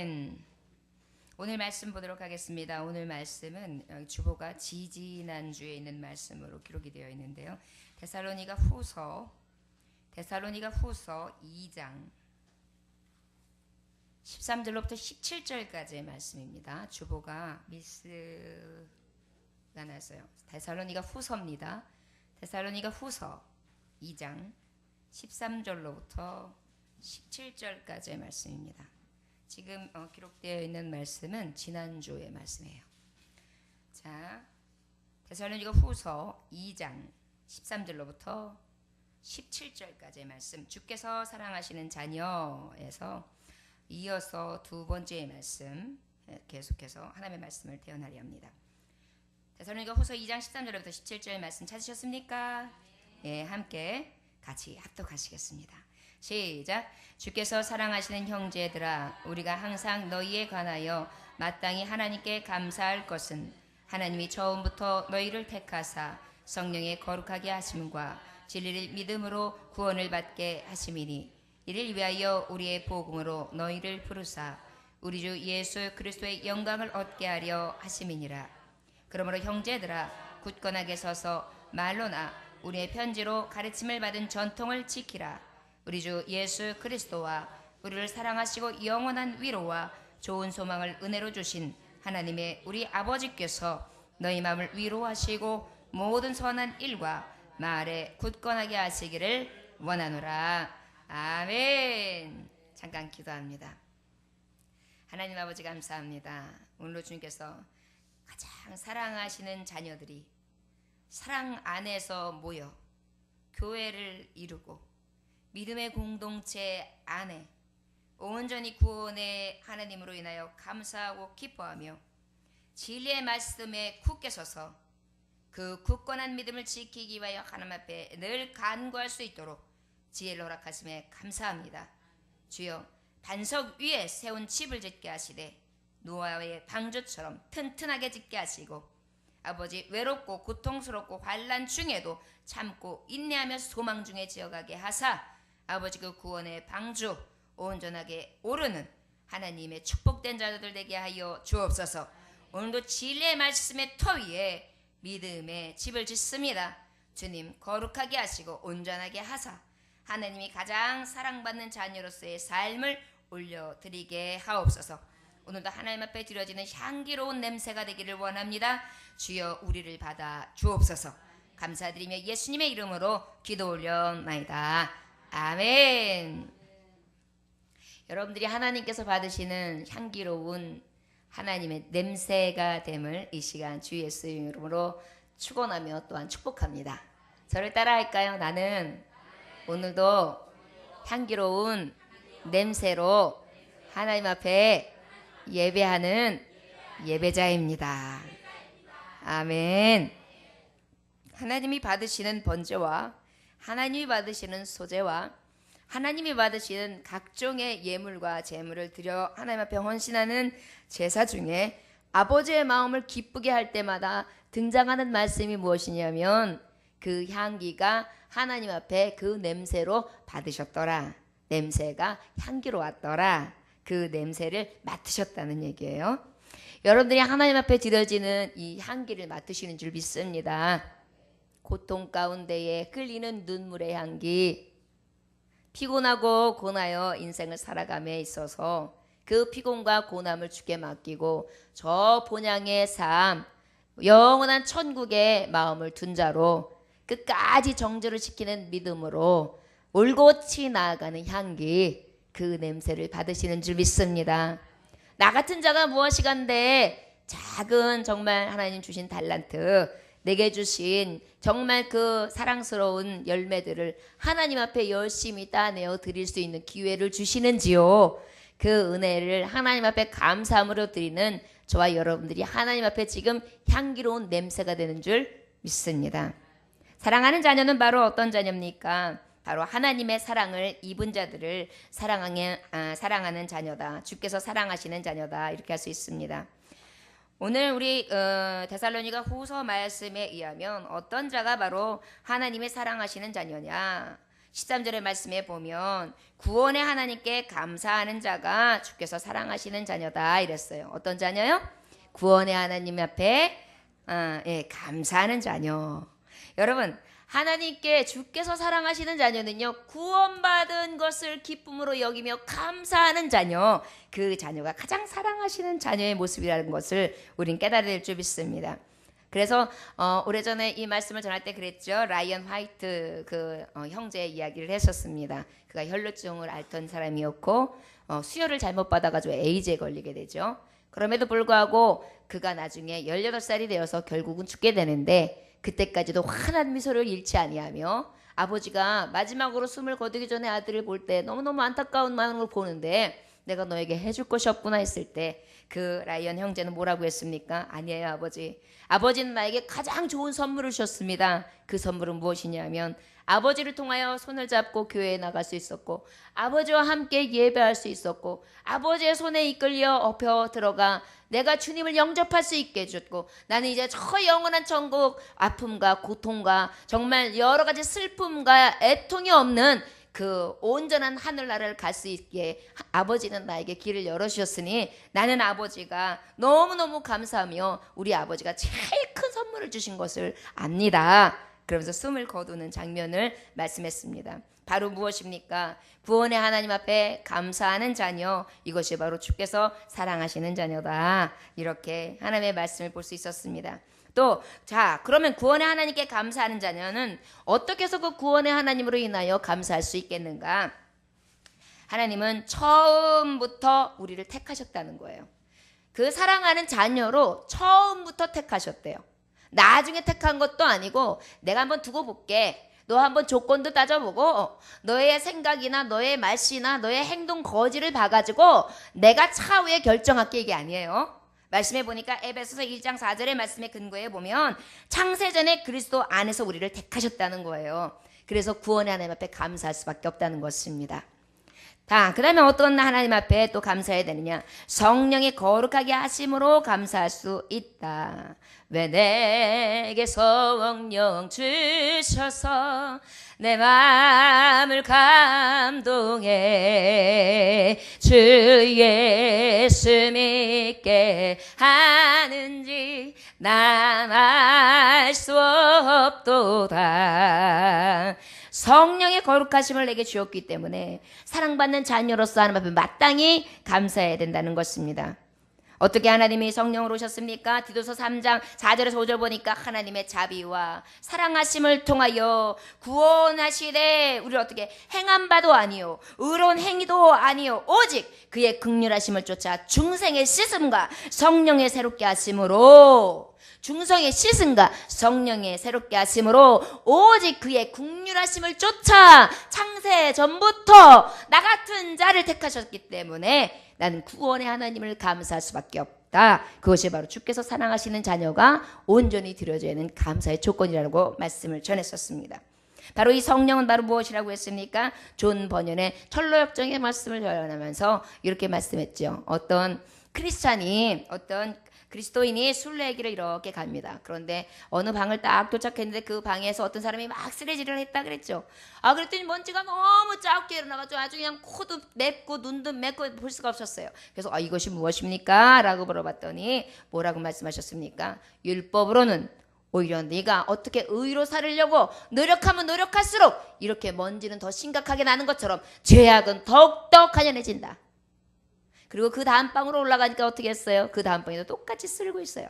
아멘. 오늘 말씀 보도록 하겠습니다. 오늘 말씀은 주보가 지지난주에 있는 말씀으로 기록이 되어 있는데요. 데살로니가 후서 2장 13절로부터 17절까지의 말씀입니다. 주보가 미스가 나서요. 데살로니가 후서입니다. 데살로니가 후서 2장 13절로부터 17절까지의 말씀입니다. 지금 기록되어 있는 말씀은 지난주의 말씀이에요. 자, 데살로니가 후서 2장 13절로부터 17절까지의 말씀, 주께서 사랑하시는 자녀에서 이어서 두 번째 말씀, 계속해서 하나님의 말씀을 태어나리 합니다. 데살로니가 후서 2장 13절부터 17절 말씀 찾으셨습니까? 예, 함께 같이 합독하시겠습니다. 시작. 주께서 사랑하시는 형제들아, 우리가 항상 너희에 관하여 마땅히 하나님께 감사할 것은 하나님이 처음부터 너희를 택하사 성령의 거룩하게 하심과 진리를 믿음으로 구원을 받게 하심이니, 이를 위하여 우리의 복음으로 너희를 부르사 우리 주 예수 그리스도의 영광을 얻게 하려 하심이니라. 그러므로 형제들아, 굳건하게 서서 말로나 우리의 편지로 가르침을 받은 전통을 지키라. 우리 주 예수 그리스도와 우리를 사랑하시고 영원한 위로와 좋은 소망을 은혜로 주신 하나님의 우리 아버지께서 너희 마음을 위로하시고 모든 선한 일과 말에 굳건하게 하시기를 원하노라. 아멘. 잠깐 기도합니다. 하나님 아버지 감사합니다. 오늘도 주님께서 가장 사랑하시는 자녀들이 사랑 안에서 모여 교회를 이루고 믿음의 공동체 안에 온전히 구원의 하나님으로 인하여 감사하고 기뻐하며 진리의 말씀에 굳게 서서 그 굳건한 믿음을 지키기 위하여 하나님 앞에 늘 간구할 수 있도록 지혜를 허락하심에 감사합니다. 주여, 반석 위에 세운 집을 짓게 하시되 노아의 방주처럼 튼튼하게 짓게 하시고, 아버지, 외롭고 고통스럽고 환난 중에도 참고 인내하며 소망 중에 지어가게 하사 아버지 그 구원의 방주 온전하게 오르는 하나님의 축복된 자들 되게 하여 주옵소서. 오늘도 진리의 말씀의 터 위에 믿음의 집을 짓습니다. 주님 거룩하게 하시고 온전하게 하사 하나님이 가장 사랑받는 자녀로서의 삶을 올려드리게 하옵소서. 오늘도 하나님 앞에 드려지는 향기로운 냄새가 되기를 원합니다. 주여, 우리를 받아 주옵소서. 감사드리며 예수님의 이름으로 기도 올려나이다. 아멘. 여러분들이 하나님께서 받으시는 향기로운 하나님의 냄새가 됨을 이 시간 주 예수의 이름으로 축원하며 또한 축복합니다. 저를 따라 할까요? 나는 오늘도 향기로운 냄새로 하나님 앞에 예배하는 예배자입니다. 아멘. 하나님이 받으시는 번제와 하나님이 받으시는 소제와 하나님이 받으시는 각종의 예물과 제물을 드려 하나님 앞에 헌신하는 제사 중에 아버지의 마음을 기쁘게 할 때마다 등장하는 말씀이 무엇이냐면, 그 향기가 하나님 앞에 그 냄새로 받으셨더라. 냄새가 향기로웠더라. 그 냄새를 맡으셨다는 얘기예요. 여러분들이 하나님 앞에 드려지는 이 향기를 맡으시는 줄 믿습니다. 고통 가운데에 끌리는 눈물의 향기, 피곤하고 고나여 인생을 살아감에 있어서 그 피곤과 고남을 주께 맡기고 저 본향의 삶, 영원한 천국의 마음을 둔 자로 끝까지 정죄를 지키는 믿음으로 올곧이 나아가는 향기, 그 냄새를 받으시는 줄 믿습니다. 나 같은 자가 무엇이간데 작은 정말 하나님 주신 달란트, 내게 주신 정말 그 사랑스러운 열매들을 하나님 앞에 열심히 따내어 드릴 수 있는 기회를 주시는지요. 그 은혜를 하나님 앞에 감사함으로 드리는 저와 여러분들이 하나님 앞에 지금 향기로운 냄새가 되는 줄 믿습니다. 사랑하는 자녀는 바로 어떤 자녀입니까? 바로 하나님의 사랑을 입은 자들을 사랑하는 자녀다. 주께서 사랑하시는 자녀다. 이렇게 할 수 있습니다. 오늘 우리 데살로니가 후서 말씀에 의하면 어떤 자가 바로 하나님의 사랑하시는 자녀냐, 13절의 말씀에 보면 구원의 하나님께 감사하는 자가 주께서 사랑하시는 자녀다 이랬어요. 어떤 자녀요? 구원의 하나님 앞에 감사하는 자녀. 여러분, 하나님께 주께서 사랑하시는 자녀는요, 구원받은 것을 기쁨으로 여기며 감사하는 자녀, 그 자녀가 가장 사랑하시는 자녀의 모습이라는 것을 우린 깨달아야 될 줄 믿습니다. 그래서 오래전에 이 말씀을 전할 때 그랬죠. 라이언 화이트 형제의 이야기를 했었습니다. 그가 혈루증을 앓던 사람이었고 수혈을 잘못 받아가지고 에이즈에 걸리게 되죠. 그럼에도 불구하고 그가 나중에 18살이 되어서 결국은 죽게 되는데, 그때까지도 환한 미소를 잃지 아니하며 아버지가 마지막으로 숨을 거두기 전에 아들을 볼 때 너무너무 안타까운 마음으로 보는데, 내가 너에게 해줄 것이 없구나 했을 때 그 라이언 형제는 뭐라고 했습니까? 아니에요, 아버지. 아버지는 나에게 가장 좋은 선물을 주셨습니다. 그 선물은 무엇이냐면 아버지를 통하여 손을 잡고 교회에 나갈 수 있었고, 아버지와 함께 예배할 수 있었고, 아버지의 손에 이끌려 업혀 들어가 내가 주님을 영접할 수 있게 해줬고, 나는 이제 저 영원한 천국, 아픔과 고통과 정말 여러 가지 슬픔과 애통이 없는 그 온전한 하늘나라를 갈 수 있게 아버지는 나에게 길을 열어주셨으니 나는 아버지가 너무너무 감사하며 우리 아버지가 제일 큰 선물을 주신 것을 압니다. 그러면서 숨을 거두는 장면을 말씀했습니다. 바로 무엇입니까? 구원의 하나님 앞에 감사하는 자녀, 이것이 바로 주께서 사랑하시는 자녀다. 이렇게 하나님의 말씀을 볼 수 있었습니다. 또, 그러면 구원의 하나님께 감사하는 자녀는 어떻게 해서 그 구원의 하나님으로 인하여 감사할 수 있겠는가? 하나님은 처음부터 우리를 택하셨다는 거예요. 그 사랑하는 자녀로 처음부터 택하셨대요. 나중에 택한 것도 아니고, 내가 한번 두고 볼게. 너 한번 조건도 따져보고 너의 생각이나 너의 말씨나 너의 행동 거지를 봐가지고 내가 차후에 결정할게, 이게 아니에요. 말씀해 보니까 에베소서 1장 4절의 말씀에 근거해 보면 창세전에 그리스도 안에서 우리를 택하셨다는 거예요. 그래서 구원의 하나님 앞에 감사할 수밖에 없다는 것입니다. 그 다음에 어떤 하나님 앞에 또 감사해야 되느냐? 성령이 거룩하게 하심으로 감사할 수 있다. 왜 내게 성령 주셔서 내 마음을 감동해 주 예수 믿게 하는지 난 알 수 없도다. 성령의 거룩하심을 내게 주었기 때문에 사랑받는 자녀로서 하나님 앞에 마땅히 감사해야 된다는 것입니다. 어떻게 하나님이 성령으로 오셨습니까? 디도서 3장 4절에서 5절 보니까 하나님의 자비와 사랑하심을 통하여 구원하시되 우리를 어떻게 행한 바도 아니요 의로운 행위도 아니요 오직 그의 긍휼하심을 쫓아 중생의 씻음과 성령의 새롭게 하심으로, 중성의 씻음과 성령의 새롭게 하심으로 오직 그의 긍휼하심을 쫓아 창세 전부터 나 같은 자를 택하셨기 때문에 나는 구원의 하나님을 감사할 수밖에 없다. 그것이 바로 주께서 사랑하시는 자녀가 온전히 드려져야 하는 감사의 조건이라고 말씀을 전했었습니다. 바로 이 성령은 바로 무엇이라고 했습니까? 존 번연의 철로역정의 말씀을 전하면서 이렇게 말씀했죠. 어떤 그리스도인이 순례길을 이렇게 갑니다. 그런데 어느 방을 딱 도착했는데 그 방에서 어떤 사람이 막 쓰레기를 했다 그랬죠. 그랬더니 먼지가 너무 작게 일어나가지고 아주 그냥 코도 맵고 눈도 맵고 볼 수가 없었어요. 그래서 이것이 무엇입니까? 라고 물어봤더니 뭐라고 말씀하셨습니까? 율법으로는 오히려 네가 어떻게 의로 살으려고 노력하면 노력할수록 이렇게 먼지는 더 심각하게 나는 것처럼 죄악은 더욱더 가련해진다. 그리고 그 다음 방으로 올라가니까 어떻게 했어요? 그 다음 방에도 똑같이 쓸고 있어요.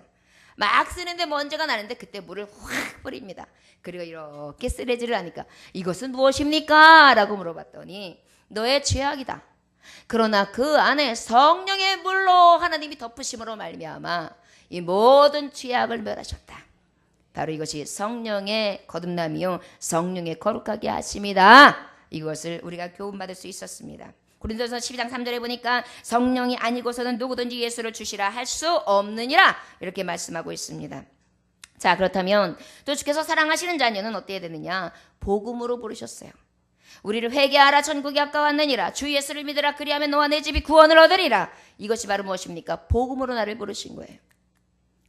막 쓰는데 먼지가 나는데 그때 물을 확 뿌립니다. 그리고 이렇게 쓰레기를 하니까 이것은 무엇입니까? 라고 물어봤더니 너의 죄악이다. 그러나 그 안에 성령의 물로 하나님이 덮으심으로 말미암아 이 모든 죄악을 멸하셨다. 바로 이것이 성령의 거듭남이요 성령의 거룩하게 하심이다. 이것을 우리가 교훈받을 수 있었습니다. 고린도서 12장 3절에 보니까 성령이 아니고서는 누구든지 예수를 주시라 할 수 없느니라 이렇게 말씀하고 있습니다. 자, 그렇다면 또 주께서 사랑하시는 자녀는 어때야 되느냐? 복음으로 부르셨어요. 우리를 회개하라 천국이 가까웠느니라 주 예수를 믿으라 그리하면 너와 내 집이 구원을 얻으리라. 이것이 바로 무엇입니까? 복음으로 나를 부르신 거예요.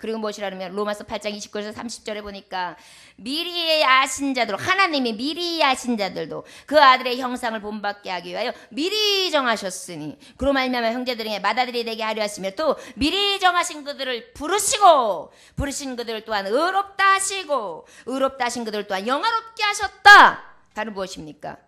그리고 무엇이라면 로마서 8장 29절에서 30절에 보니까 미리 아신 자들, 하나님이 미리 아신 자들도 그 아들의 형상을 본받게 하기 위하여 미리 정하셨으니 그로 말미암아 형제들에게 맏아들이 되게 하려 하시며 또 미리 정하신 그들을 부르시고 부르신 그들 또한 의롭다 하시고 의롭다 하신 그들 또한 영화롭게 하셨다. 다른 무엇입니까?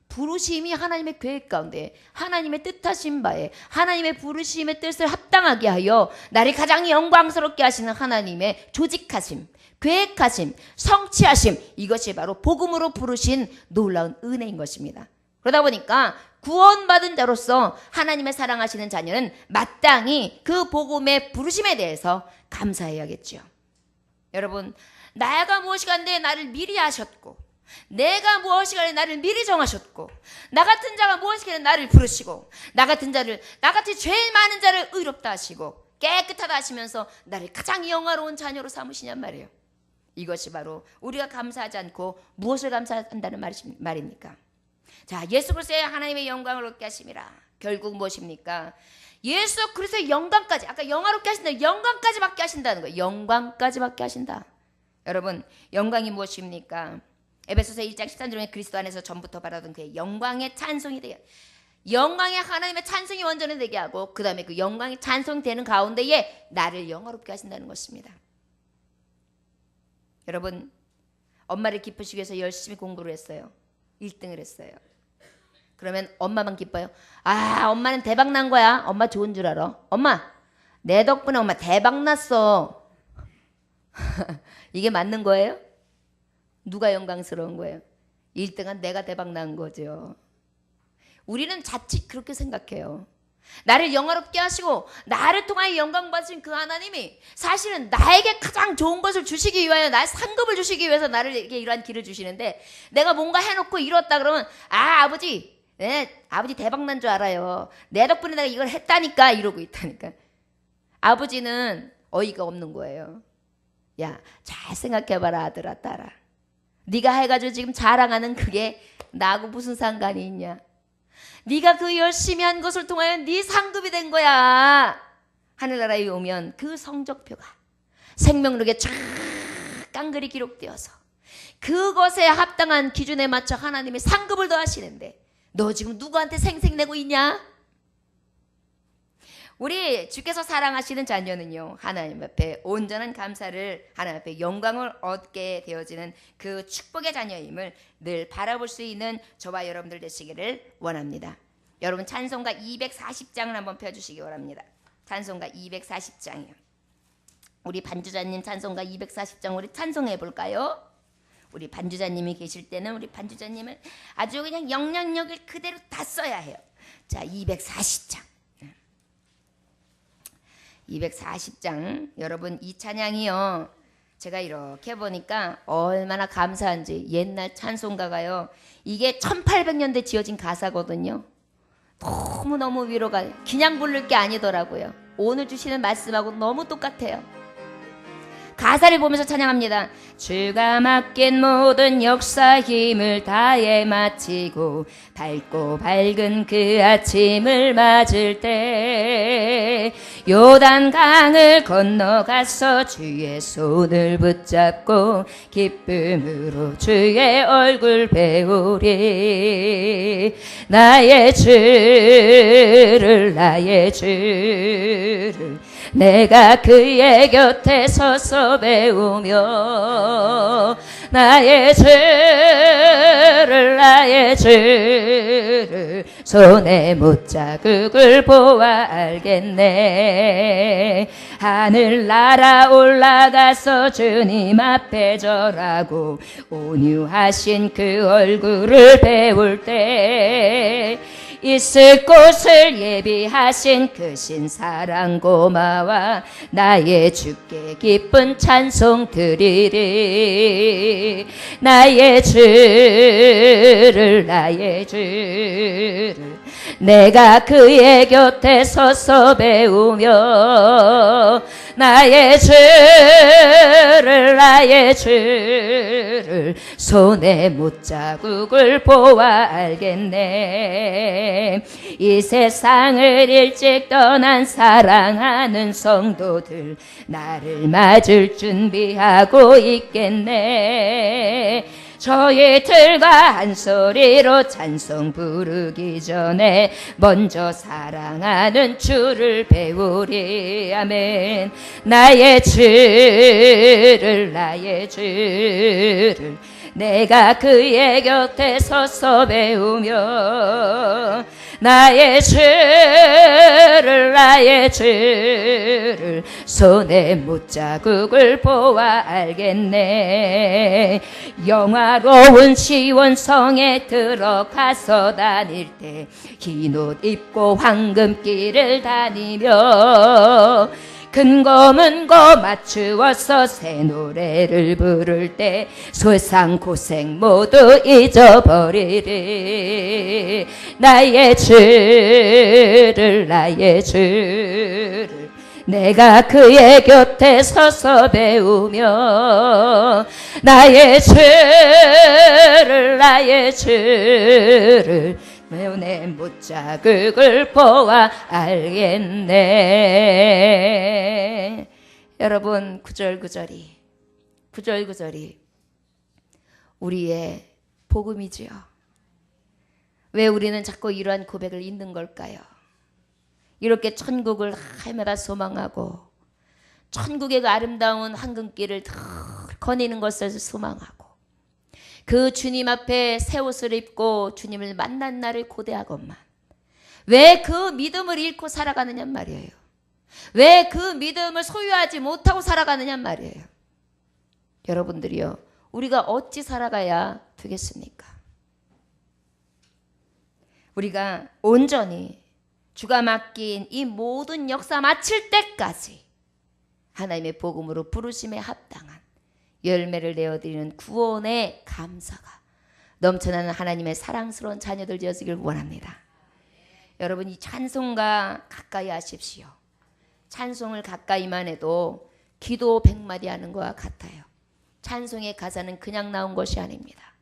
부르심이 하나님의 계획 가운데 하나님의 뜻하신 바에 하나님의 부르심의 뜻을 합당하게 하여 나를 가장 영광스럽게 하시는 하나님의 조직하심, 계획하심, 성취하심, 이것이 바로 복음으로 부르신 놀라운 은혜인 것입니다. 그러다 보니까 구원받은 자로서 하나님의 사랑하시는 자녀는 마땅히 그 복음의 부르심에 대해서 감사해야겠죠. 여러분, 나가 무엇이 간데 나를 미리 하셨고 내가 무엇이 간에 나를 미리 정하셨고 나 같은 자가 무엇이 간에 나를 부르시고 나 같은 자를 나같이 죄 많은 자를 의롭다 하시고 깨끗하다 하시면서 나를 가장 영화로운 자녀로 삼으시냔 말이에요. 이것이 바로 우리가 감사하지 않고 무엇을 감사한다는 말입니까? 자, 예수 그리스도의 하나님의 영광을 얻게 하심이라. 결국 무엇입니까? 예수 그리스도의 영광까지, 아까 영화롭게 하신다, 영광까지 받게 하신다는 거예요. 영광까지 받게 하신다. 여러분, 영광이 무엇입니까? 에베소서 1장 13절에 그리스도 안에서 전부터 바라던 그의 영광의 찬송이 되게, 영광의 하나님의 찬송이 원전이 되게 하고 그 다음에 그 영광이 찬송되는 가운데에 나를 영화롭게 하신다는 것입니다. 여러분, 엄마를 기쁘시기 위해서 열심히 공부를 했어요. 1등을 했어요. 그러면 엄마만 기뻐요? 아, 엄마는 대박 난 거야. 엄마 좋은 줄 알아. 엄마, 내 덕분에 엄마 대박 났어. 이게 맞는 거예요? 누가 영광스러운 거예요? 1등은 내가 대박 난 거죠. 우리는 자칫 그렇게 생각해요. 나를 영화롭게 하시고 나를 통하여 영광 받으신 그 하나님이 사실은 나에게 가장 좋은 것을 주시기 위하여 나의 상급을 주시기 위해서 나를 이렇게 이러한 길을 주시는데 내가 뭔가 해놓고 이뤘다 그러면 아버지, 아버지 대박 난 줄 알아요. 내 덕분에 내가 이걸 했다니까 이러고 있다니까. 아버지는 어이가 없는 거예요. 야, 잘 생각해봐라 아들아 딸아. 네가 해가지고 지금 자랑하는 그게 나하고 무슨 상관이 있냐. 네가 그 열심히 한 것을 통하여 네 상급이 된 거야. 하늘나라에 오면 그 성적표가 생명록에 쫙 깡그리 기록되어서 그것에 합당한 기준에 맞춰 하나님이 상급을 더하시는데 너 지금 누구한테 생색내고 있냐? 우리 주께서 사랑하시는 자녀는요, 하나님 앞에 온전한 감사를, 하나님 앞에 영광을 얻게 되어지는 그 축복의 자녀임을 늘 바라볼 수 있는 저와 여러분들 되시기를 원합니다. 여러분, 찬송가 240장을 한번 펴주시기 바랍니다. 찬송가 240장이요. 우리 반주자님 찬송가 240장 우리 찬송해 볼까요? 우리 반주자님이 계실 때는 우리 반주자님을 아주 그냥 영향력을 그대로 다 써야 해요. 자, 240장. 240장. 여러분, 이 찬양이요, 제가 이렇게 보니까 얼마나 감사한지. 옛날 찬송가가요, 이게 1800년대 지어진 가사거든요. 너무너무 위로가, 그냥 부를 게 아니더라고요. 오늘 주시는 말씀하고 너무 똑같아요. 가사를 보면서 찬양합니다. 주가 맡긴 모든 역사 힘을 다해 마치고 밝고 밝은 그 아침을 맞을 때 요단 강을 건너가서 주의 손을 붙잡고 기쁨으로 주의 얼굴 배우리. 나의 주를 내가 그의 곁에 서서 배우며 나의 주를 손에 못자국을 보아 알겠네. 하늘 날아 올라가서 주님 앞에 절하고 온유하신 그 얼굴을 배울 때 있을 곳을 예비하신 그 신사랑 고마워 나의 주께 기쁜 찬송 드리리. 나의 주를 내가 그의 곁에 서서 배우며 나의 죄를 손에 못자국을 보아 알겠네. 이 세상을 일찍 떠난 사랑하는 성도들 나를 맞을 준비하고 있겠네. 저희들과 한 소리로 찬송 부르기 전에 먼저 사랑하는 주를 배우리. 아멘. 나의 죄를 내가 그의 곁에 서서 배우며 나의 죄를 손에 못자국을 보아 알겠네. 영화로운 시온성에 들어가서 다닐 때 흰 옷 입고 황금길을 다니며 근거 맞추어서 새 노래를 부를 때 세상 고생 모두 잊어버리리. 나의 죄를 내가 그의 곁에 서서 배우며 나의 죄를 내 못자국을 보아 알겠네. 여러분, 구절구절이 우리의 복음이지요. 왜 우리는 자꾸 이러한 고백을 잊는 걸까요? 이렇게 천국을 해마다 소망하고 천국의 그 아름다운 황금길을 더 거니는 것을 소망하고 그 주님 앞에 새 옷을 입고 주님을 만난 날을 고대하건만 왜 그 믿음을 잃고 살아가느냐 말이에요. 왜 그 믿음을 소유하지 못하고 살아가느냐 말이에요. 여러분들이요, 우리가 어찌 살아가야 되겠습니까? 우리가 온전히 주가 맡긴 이 모든 역사 마칠 때까지 하나님의 복음으로 부르심에 합당한 열매를 내어드리는 구원의 감사가 넘쳐나는 하나님의 사랑스러운 자녀들 되어지길 원합니다. 여러분, 이 찬송가 가까이 하십시오. 찬송을 가까이만 해도 기도 100마디 하는 것과 같아요. 찬송의 가사는 그냥 나온 것이 아닙니다.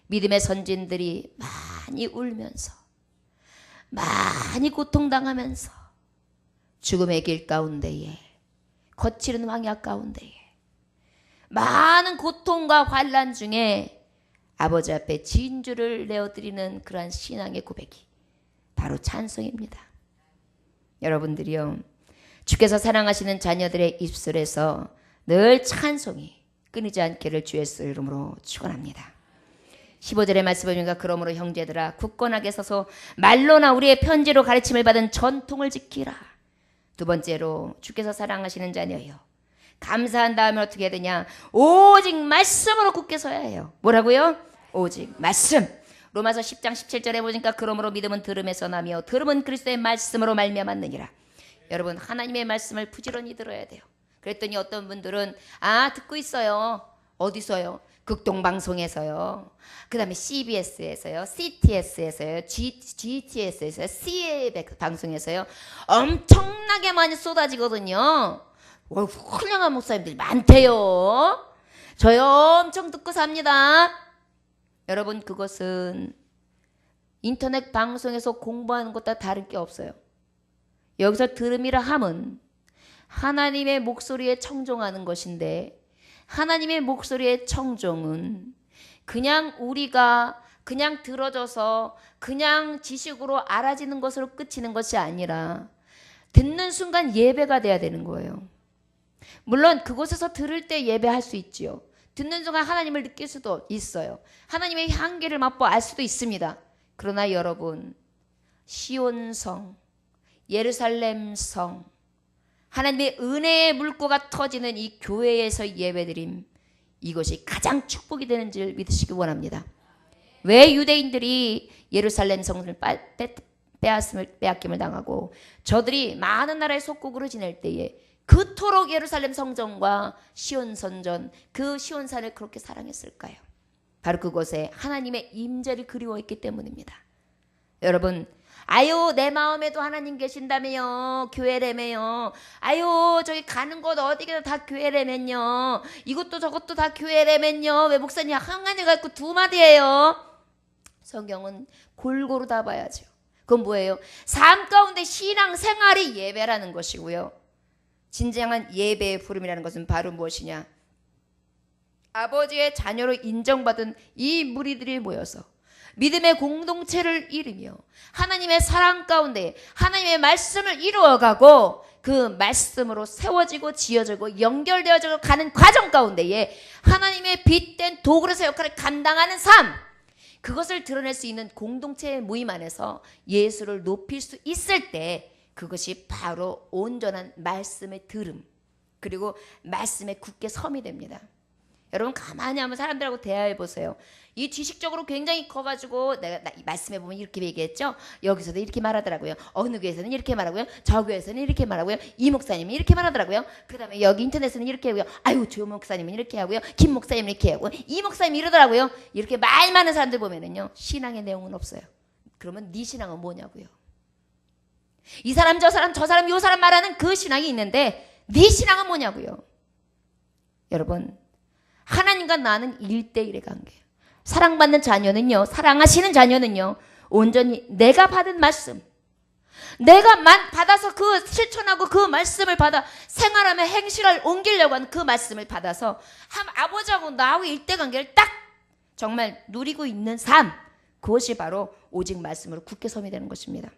믿음의 선진들이 많이 울면서 많이 고통당하면서 죽음의 길 가운데에 거칠은 황야 가운데에 많은 고통과 환난 중에 아버지 앞에 진주를 내어드리는 그러한 신앙의 고백이 바로 찬송입니다. 여러분들이요, 주께서 사랑하시는 자녀들의 입술에서 늘 찬송이 끊이지 않기를 주의 이름으로 축원합니다. 15절의 말씀을 보니까 그러므로 형제들아 굳건하게 서서 말로나 우리의 편지로 가르침을 받은 전통을 지키라. 두 번째로 주께서 사랑하시는 자녀요, 감사한 다음에 어떻게 해야 되냐? 오직 말씀으로 굳게 서야 해요. 뭐라고요? 오직 말씀. 로마서 10장 17절에 보니까 그러므로 믿음은 들음에서 나며 들음은 그리스도의 말씀으로 말미암았느니라. 여러분, 하나님의 말씀을 부지런히 들어야 돼요. 그랬더니 어떤 분들은 듣고 있어요. 어디서요? 극동방송에서요. 그 다음에 CBS에서요. CTS에서요. GTS에서요. CA 방송에서요. 엄청나게 많이 쏟아지거든요. 훌륭한 목사님들이 많대요. 저요 엄청 듣고 삽니다. 여러분, 그것은 인터넷 방송에서 공부하는 것과 다른 게 없어요. 여기서 들음이라 함은 하나님의 목소리에 청종하는 것인데, 하나님의 목소리의 청종은 그냥 우리가 그냥 들어줘서 그냥 지식으로 알아지는 것으로 끝이는 것이 아니라 듣는 순간 예배가 돼야 되는 거예요. 물론 그곳에서 들을 때 예배할 수 있지요. 듣는 순간 하나님을 느낄 수도 있어요. 하나님의 향기를 맛보 알 수도 있습니다. 그러나 여러분, 시온성, 예루살렘성, 하나님의 은혜의 물고가 터지는 이 교회에서 예배드림, 이것이 가장 축복이 되는 줄 믿으시기 원합니다. 왜 유대인들이 예루살렘 성을 빼앗김을 당하고 저들이 많은 나라의 속국으로 지낼 때에 그토록 예루살렘 성전과 시온선전, 그 시온산을 그렇게 사랑했을까요? 바로 그곳에 하나님의 임재를 그리워했기 때문입니다. 여러분, 아유 내 마음에도 하나님 계신다며요. 교회라며요. 아유 저기 가는 곳 어디가 다 교회라면요. 이것도 저것도 다 교회라면요. 왜 목사님 한 가지 갖고 두 마디예요. 성경은 골고루 다 봐야죠. 그건 뭐예요? 삶 가운데 신앙 생활이 예배라는 것이고요. 진정한 예배의 부름이라는 것은 바로 무엇이냐? 아버지의 자녀로 인정받은 이 무리들이 모여서 믿음의 공동체를 이루며 하나님의 사랑 가운데 하나님의 말씀을 이루어가고 그 말씀으로 세워지고 지어지고 연결되어져 가는 과정 가운데에 하나님의 빛된 도구로서 역할을 감당하는 삶, 그것을 드러낼 수 있는 공동체의 모임 안에서 예수를 높일 수 있을 때 그것이 바로 온전한 말씀의 들음, 그리고 말씀에 굳게 섬이 됩니다. 여러분 가만히 한번 사람들하고 대화해 보세요. 이 지식적으로 굉장히 커가지고 내가 이 말씀에 보면 이렇게 얘기했죠. 여기서도 이렇게 말하더라고요. 어느 교회에서는 이렇게 말하고요. 저 교회에서는 이렇게 말하고요. 이 목사님이 이렇게 말하더라고요. 그 다음에 여기 인터넷에는 이렇게 하고요. 아유 조 목사님은 이렇게 하고요. 김 목사님은 이렇게 하고 이 목사님이 이러더라고요. 이렇게 말 많은 사람들 보면은요 신앙의 내용은 없어요. 그러면 네 신앙은 뭐냐고요. 이 사람 저 사람 저 사람 요 사람 말하는 그 신앙이 있는데 네 신앙은 뭐냐고요. 여러분 하나님과 나는 1대1의 관계예요. 사랑받는 자녀는요, 사랑하시는 자녀는요, 온전히 내가 받은 말씀, 내가 받아서 그 실천하고 그 말씀을 받아 생활하며 행실을 옮기려고 하는 그 말씀을 받아서 아버지하고 나하고 1대 관계를 딱 정말 누리고 있는 삶, 그것이 바로 오직 말씀으로 굳게 섬이 되는 것입니다.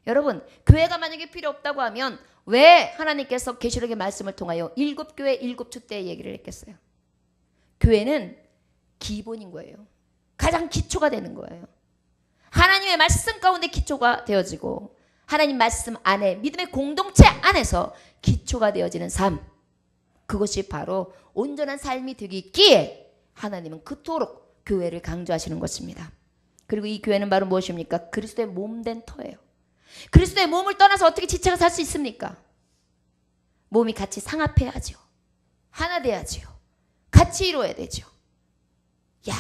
여러분 교회가 만약에 필요 없다고 하면 왜 하나님께서 계시록의 말씀을 통하여 7교회 7촛대의 얘기를 했겠어요? 교회는 기본인 거예요. 가장 기초가 되는 거예요. 하나님의 말씀 가운데 기초가 되어지고 하나님 말씀 안에 믿음의 공동체 안에서 기초가 되어지는 삶, 그것이 바로 온전한 삶이 되기에 하나님은 그토록 교회를 강조하시는 것입니다. 그리고 이 교회는 바로 무엇입니까? 그리스도의 몸된 터예요. 그리스도의 몸을 떠나서 어떻게 지체가 살 수 있습니까? 몸이 같이 상합해야죠. 하나 돼야죠. 같이 이루어야 되죠. 야,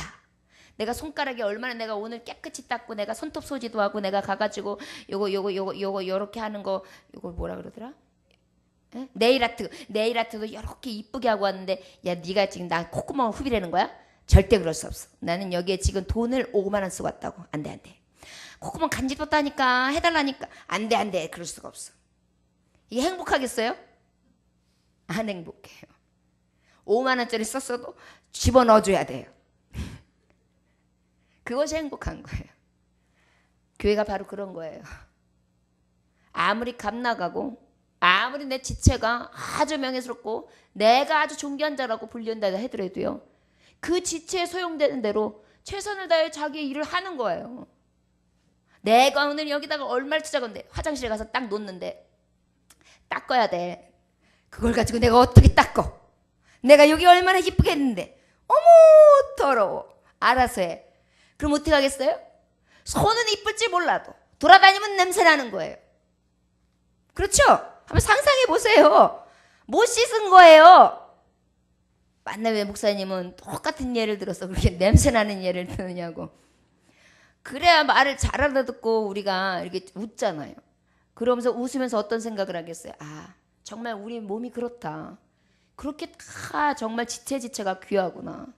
내가 손가락이 얼마나 내가 오늘 깨끗이 닦고 내가 손톱 소지도 하고 내가 가가지고 요거 요렇게 하는 거 요거 뭐라 그러더라? 에? 네일아트도 이렇게 이쁘게 하고 왔는데 야 네가 지금 나 콧구멍을 후비라는 거야? 절대 그럴 수 없어. 나는 여기에 지금 돈을 5만 원 쓰고 왔다고. 안 돼. 콧구멍 간지럽다니까 해달라니까 안 돼. 그럴 수가 없어. 이게 행복하겠어요? 안 행복해요. 5만 원짜리 썼어도 집어넣어줘야 돼요. 그것이 행복한 거예요. 교회가 바로 그런 거예요. 아무리 값나가고 아무리 내 지체가 아주 명예스럽고 내가 아주 존귀한 자라고 불린다 하더라도요, 그 지체에 소용되는 대로 최선을 다해 자기의 일을 하는 거예요. 내가 오늘 여기다가 얼마를 투자건데 화장실에 가서 딱 놓는데 닦아야 돼. 그걸 가지고 내가 어떻게 닦어? 내가 여기 얼마나 이쁘게 했는데 어머 더러워. 알아서 해. 그럼 어떻게 하겠어요? 손은 이쁠지 몰라도 돌아다니면 냄새 나는 거예요. 그렇죠? 한번 상상해 보세요. 못 씻은 거예요. 만나 왜 목사님은 똑같은 예를 들어서 그렇게 냄새 나는 예를 드느냐고. 그래야 말을 잘 알아듣고 우리가 이렇게 웃잖아요. 그러면서 웃으면서 어떤 생각을 하겠어요? 아, 정말 우리 몸이 그렇다. 그렇게 다 정말 지체가 귀하구나.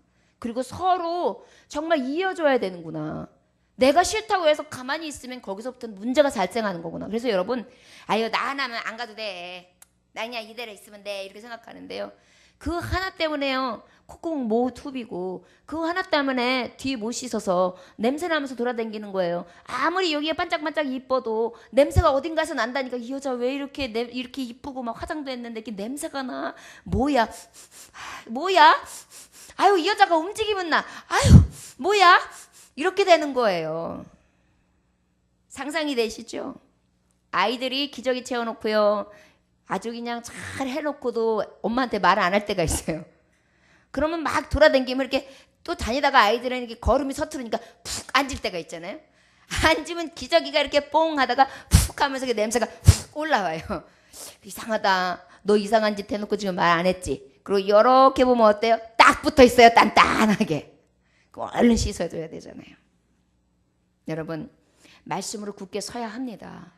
그리고 서로 정말 이어줘야 되는구나. 내가 싫다고 해서 가만히 있으면 거기서부터 문제가 발생하는 거구나. 그래서 여러분, 아유 나 하나면 안 가도 돼. 나 그냥 이대로 있으면 돼. 이렇게 생각하는데요. 그 하나 때문에요. 콧구멍 못 후비고 그 하나 때문에 뒤에 못 씻어서 냄새 나면서 돌아다니는 거예요. 아무리 여기가 반짝반짝 이뻐도 냄새가 어딘가에서 난다니까. 이 여자 왜 이렇게 이쁘고 막 화장도 했는데 이렇게 냄새가 나. 뭐야? 아유 이 여자가 움직이면 나. 아유 뭐야? 이렇게 되는 거예요. 상상이 되시죠? 아이들이 기저귀 채워놓고요. 아주 그냥 잘 해놓고도 엄마한테 말 안 할 때가 있어요. 그러면 막 돌아다니면 이렇게 또 다니다가 아이들은 이렇게 걸음이 서투르니까 푹 앉을 때가 있잖아요. 앉으면 기저귀가 이렇게 뽕 하다가 푹 하면서 그 냄새가 푹 올라와요. 이상하다. 너 이상한 짓 해놓고 지금 말 안 했지? 그리고 이렇게 보면 어때요? 딱 붙어 있어요. 단단하게. 그럼 얼른 씻어줘야 되잖아요. 여러분, 말씀으로 굳게 서야 합니다.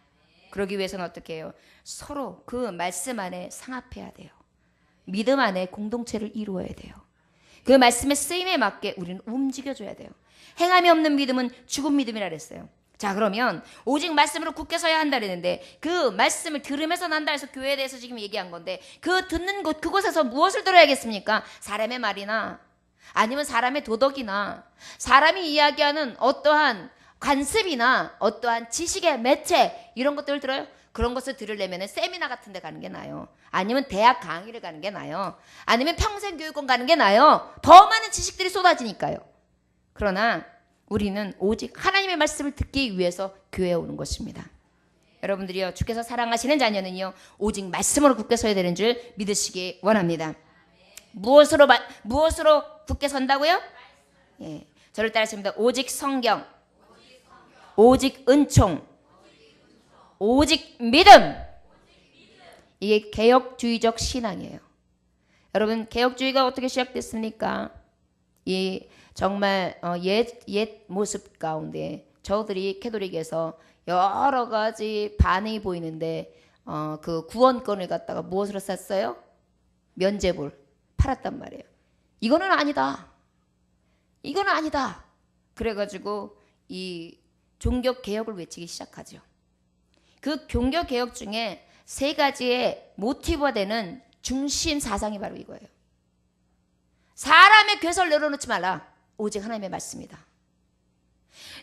그러기 위해서는 어떻게 해요? 서로 그 말씀 안에 상합해야 돼요. 믿음 안에 공동체를 이루어야 돼요. 그 말씀의 쓰임에 맞게 우리는 움직여줘야 돼요. 행함이 없는 믿음은 죽은 믿음이라 그랬어요. 자, 그러면 오직 말씀으로 굳게 서야 한다 그랬는데 그 말씀을 들으면서 난다 해서 교회에 대해서 지금 얘기한 건데 그 듣는 곳 그곳에서 무엇을 들어야겠습니까? 사람의 말이나 아니면 사람의 도덕이나 사람이 이야기하는 어떠한 관습이나 어떠한 지식의 매체 이런 것들을 들어요? 그런 것을 들으려면 세미나 같은 데 가는 게 나아요. 아니면 대학 강의를 가는 게 나아요. 아니면 평생교육원 가는 게 나아요. 더 많은 지식들이 쏟아지니까요. 그러나 우리는 오직 하나님의 말씀을 듣기 위해서 교회에 오는 것입니다. 여러분들이요, 주께서 사랑하시는 자녀는요, 오직 말씀으로 굳게 서야 되는 줄 믿으시기 원합니다. 무엇으로 굳게 선다고요? 예, 저를 따르십니다. 오직 성경, 오직 은총, 오직 믿음. 이게 개혁주의적 신앙이에요. 여러분, 개혁주의가 어떻게 시작됐습니까? 이 정말 옛 모습 가운데 저들이 캐톨릭에서 여러 가지 반응이 보이는데 그 구원권을 갖다가 무엇으로 샀어요? 면죄부를 팔았단 말이에요. 이거는 아니다. 이거는 아니다. 그래가지고 이 종교개혁을 외치기 시작하죠. 그 종교개혁 중에 세 가지의 모티브가 되는 중심 사상이 바로 이거예요. 사람의 괴설 내려놓지 말라. 오직 하나님의 말씀이다.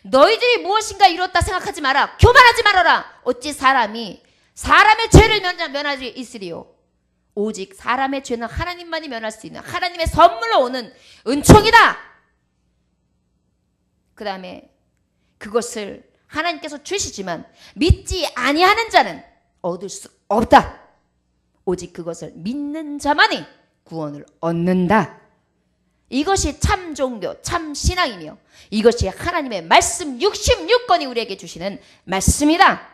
너희들이 무엇인가 이뤘다 생각하지 마라. 교만하지 말아라. 어찌 사람이 사람의 죄를 면할 수 있으리요. 오직 사람의 죄는 하나님만이 면할 수 있는 하나님의 선물로 오는 은총이다. 그 다음에 그것을 하나님께서 주시지만 믿지 아니하는 자는 얻을 수 없다. 오직 그것을 믿는 자만이 구원을 얻는다. 이것이 참 종교, 참 신앙이며 이것이 하나님의 말씀 66권이 우리에게 주시는 말씀이다.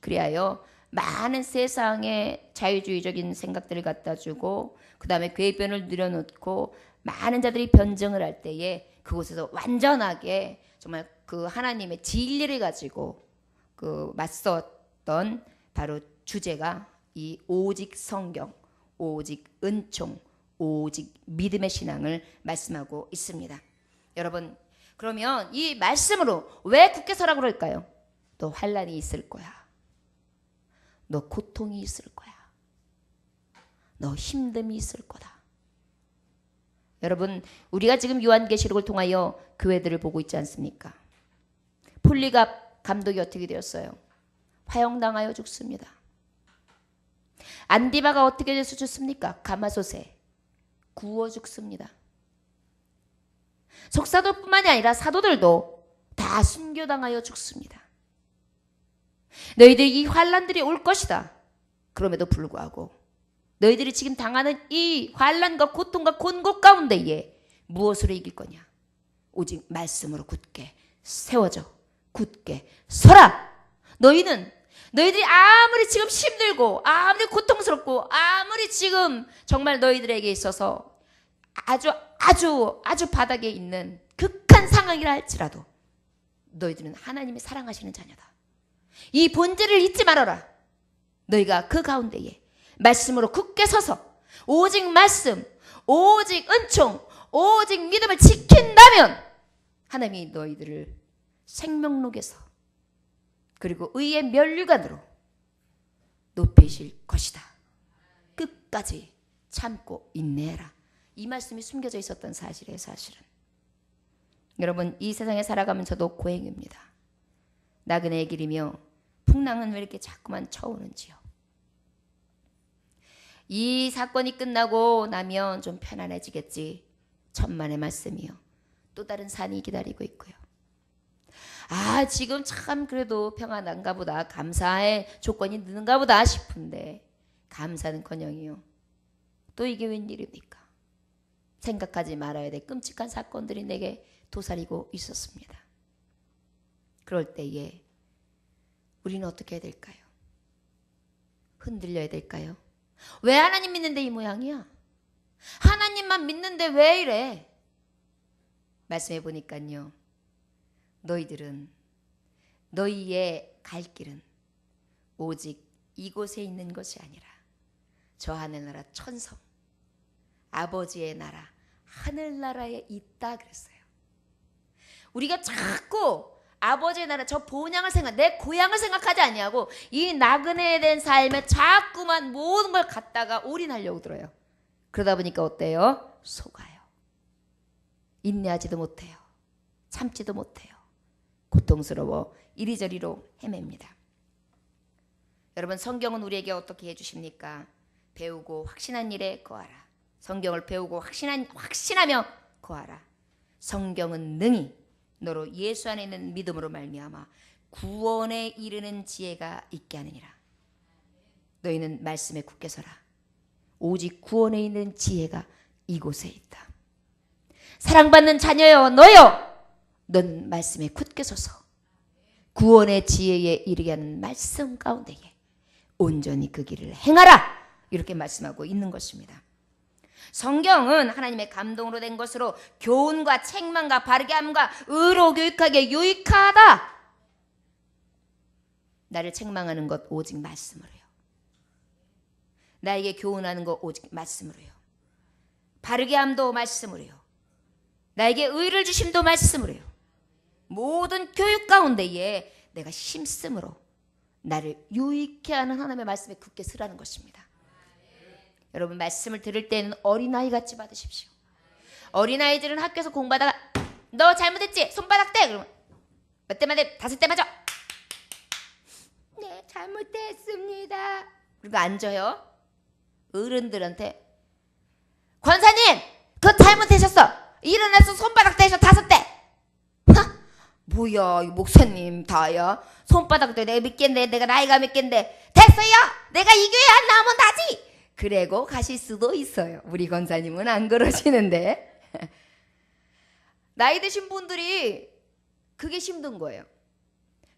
그리하여 많은 세상의 자유주의적인 생각들을 갖다 주고 그 다음에 괴변을 늘여놓고 많은 자들이 변증을 할 때에 그곳에서 완전하게 정말 그 하나님의 진리를 가지고 그 맞섰던 바로 주제가 이 오직 성경, 오직 은총, 오직 믿음의 신앙을 말씀하고 있습니다. 여러분, 그러면 이 말씀으로 왜 굳게 서라고 그럴까요? 너 환난이 있을 거야. 너 고통이 있을 거야. 너 힘듦이 있을 거다. 여러분, 우리가 지금 요한계시록을 통하여 교회들을 보고 있지 않습니까? 폴리갑 감독이 어떻게 되었어요? 화형당하여 죽습니다. 안디바가 어떻게 돼서 죽습니까? 가마솥에 구워 죽습니다. 속사도뿐만이 아니라 사도들도 다 순교당하여 죽습니다. 너희들이 이 환난들이 올 것이다. 그럼에도 불구하고 너희들이 지금 당하는 이 환난과 고통과 곤고 가운데에 무엇으로 이길 거냐? 오직 말씀으로 굳게 세워져 굳게 서라. 너희들이 아무리 지금 힘들고 아무리 고통스럽고 아무리 지금 정말 너희들에게 있어서 아주 바닥에 있는 극한 상황이라 할지라도 너희들은 하나님이 사랑하시는 자녀다. 이 본질을 잊지 말아라. 너희가 그 가운데에 말씀으로 굳게 서서 오직 말씀, 오직 은총, 오직 믿음을 지킨다면 하나님이 너희들을 생명록에서 그리고 의의 면류관으로 높이실 것이다. 끝까지 참고 인내해라. 이 말씀이 숨겨져 있었던 사실이에요. 사실은 여러분, 이 세상에 살아가면서도 고행입니다. 나그네의 길이며 풍랑은 왜 이렇게 자꾸만 쳐오는지요. 이 사건이 끝나고 나면 좀 편안해지겠지. 천만의 말씀이요. 또 다른 산이 기다리고 있고요. 지금 참 그래도 평안한가 보다. 감사의 조건이 느는가 보다 싶은데 감사는커녕이요. 또 이게 웬일입니까? 생각하지 말아야 될 끔찍한 사건들이 내게 도사리고 있었습니다. 그럴 때에 우리는 어떻게 해야 될까요? 흔들려야 될까요? 왜 하나님 믿는데 이 모양이야? 하나님만 믿는데 왜 이래? 말씀해 보니까요. 너희들은 너희의 갈 길은 오직 이곳에 있는 것이 아니라 저 하늘나라 천성 아버지의 나라 하늘나라에 있다 그랬어요. 우리가 자꾸 아버지의 나라 저 본향을 내 고향을 생각하지 아니하고 이 나그네에 대한 삶에 자꾸만 모든 걸 갖다가 올인하려고 들어요. 그러다 보니까 어때요? 속아요. 인내하지도 못해요. 참지도 못해요. 고통스러워 이리저리로 헤맵니다. 여러분, 성경은 우리에게 어떻게 해주십니까? 배우고 확신한 일에 거하라. 성경을 배우고 확신하며 거하라. 성경은 능히 너로 예수 안에 있는 믿음으로 말미암아 구원에 이르는 지혜가 있게 하느니라. 너희는 말씀에 굳게 서라. 오직 구원에 있는 지혜가 이곳에 있다. 사랑받는 자녀여 너여, 넌 말씀에 굳게 서서 구원의 지혜에 이르게 하는 말씀 가운데에 온전히 그 길을 행하라. 이렇게 말씀하고 있는 것입니다. 성경은 하나님의 감동으로 된 것으로 교훈과 책망과 바르게 함과 의로 교육하기에 유익하다. 나를 책망하는 것 오직 말씀으로요. 나에게 교훈하는 것 오직 말씀으로요. 바르게 함도 말씀으로요. 나에게 의를 주심도 말씀으로요. 모든 교육 가운데에 내가 힘쓰므로 나를 유익해 하는 하나님의 말씀에 굳게 서라는 것입니다. 여러분, 말씀을 들을 때는 어린아이 같이 받으십시오. 어린아이들은 학교에서 공부하다가 너 잘못했지? 손바닥 떼! 그러면 몇 대 맞아? 5대 맞아. 네, 잘못했습니다. 그리고 앉아요. 어른들한테 권사님 그거 잘못하셨어. 일어나서 손바닥 떼셔 5대. 뭐야 이 목사님 다야. 손바닥 떼 내가 믿겠네. 내가 나이가 몇 갠데. 됐어요. 내가 이 교회 안 나오면 나지. 그래고 가실 수도 있어요. 우리 권사님은 안 그러시는데. 나이 드신 분들이 그게 힘든 거예요.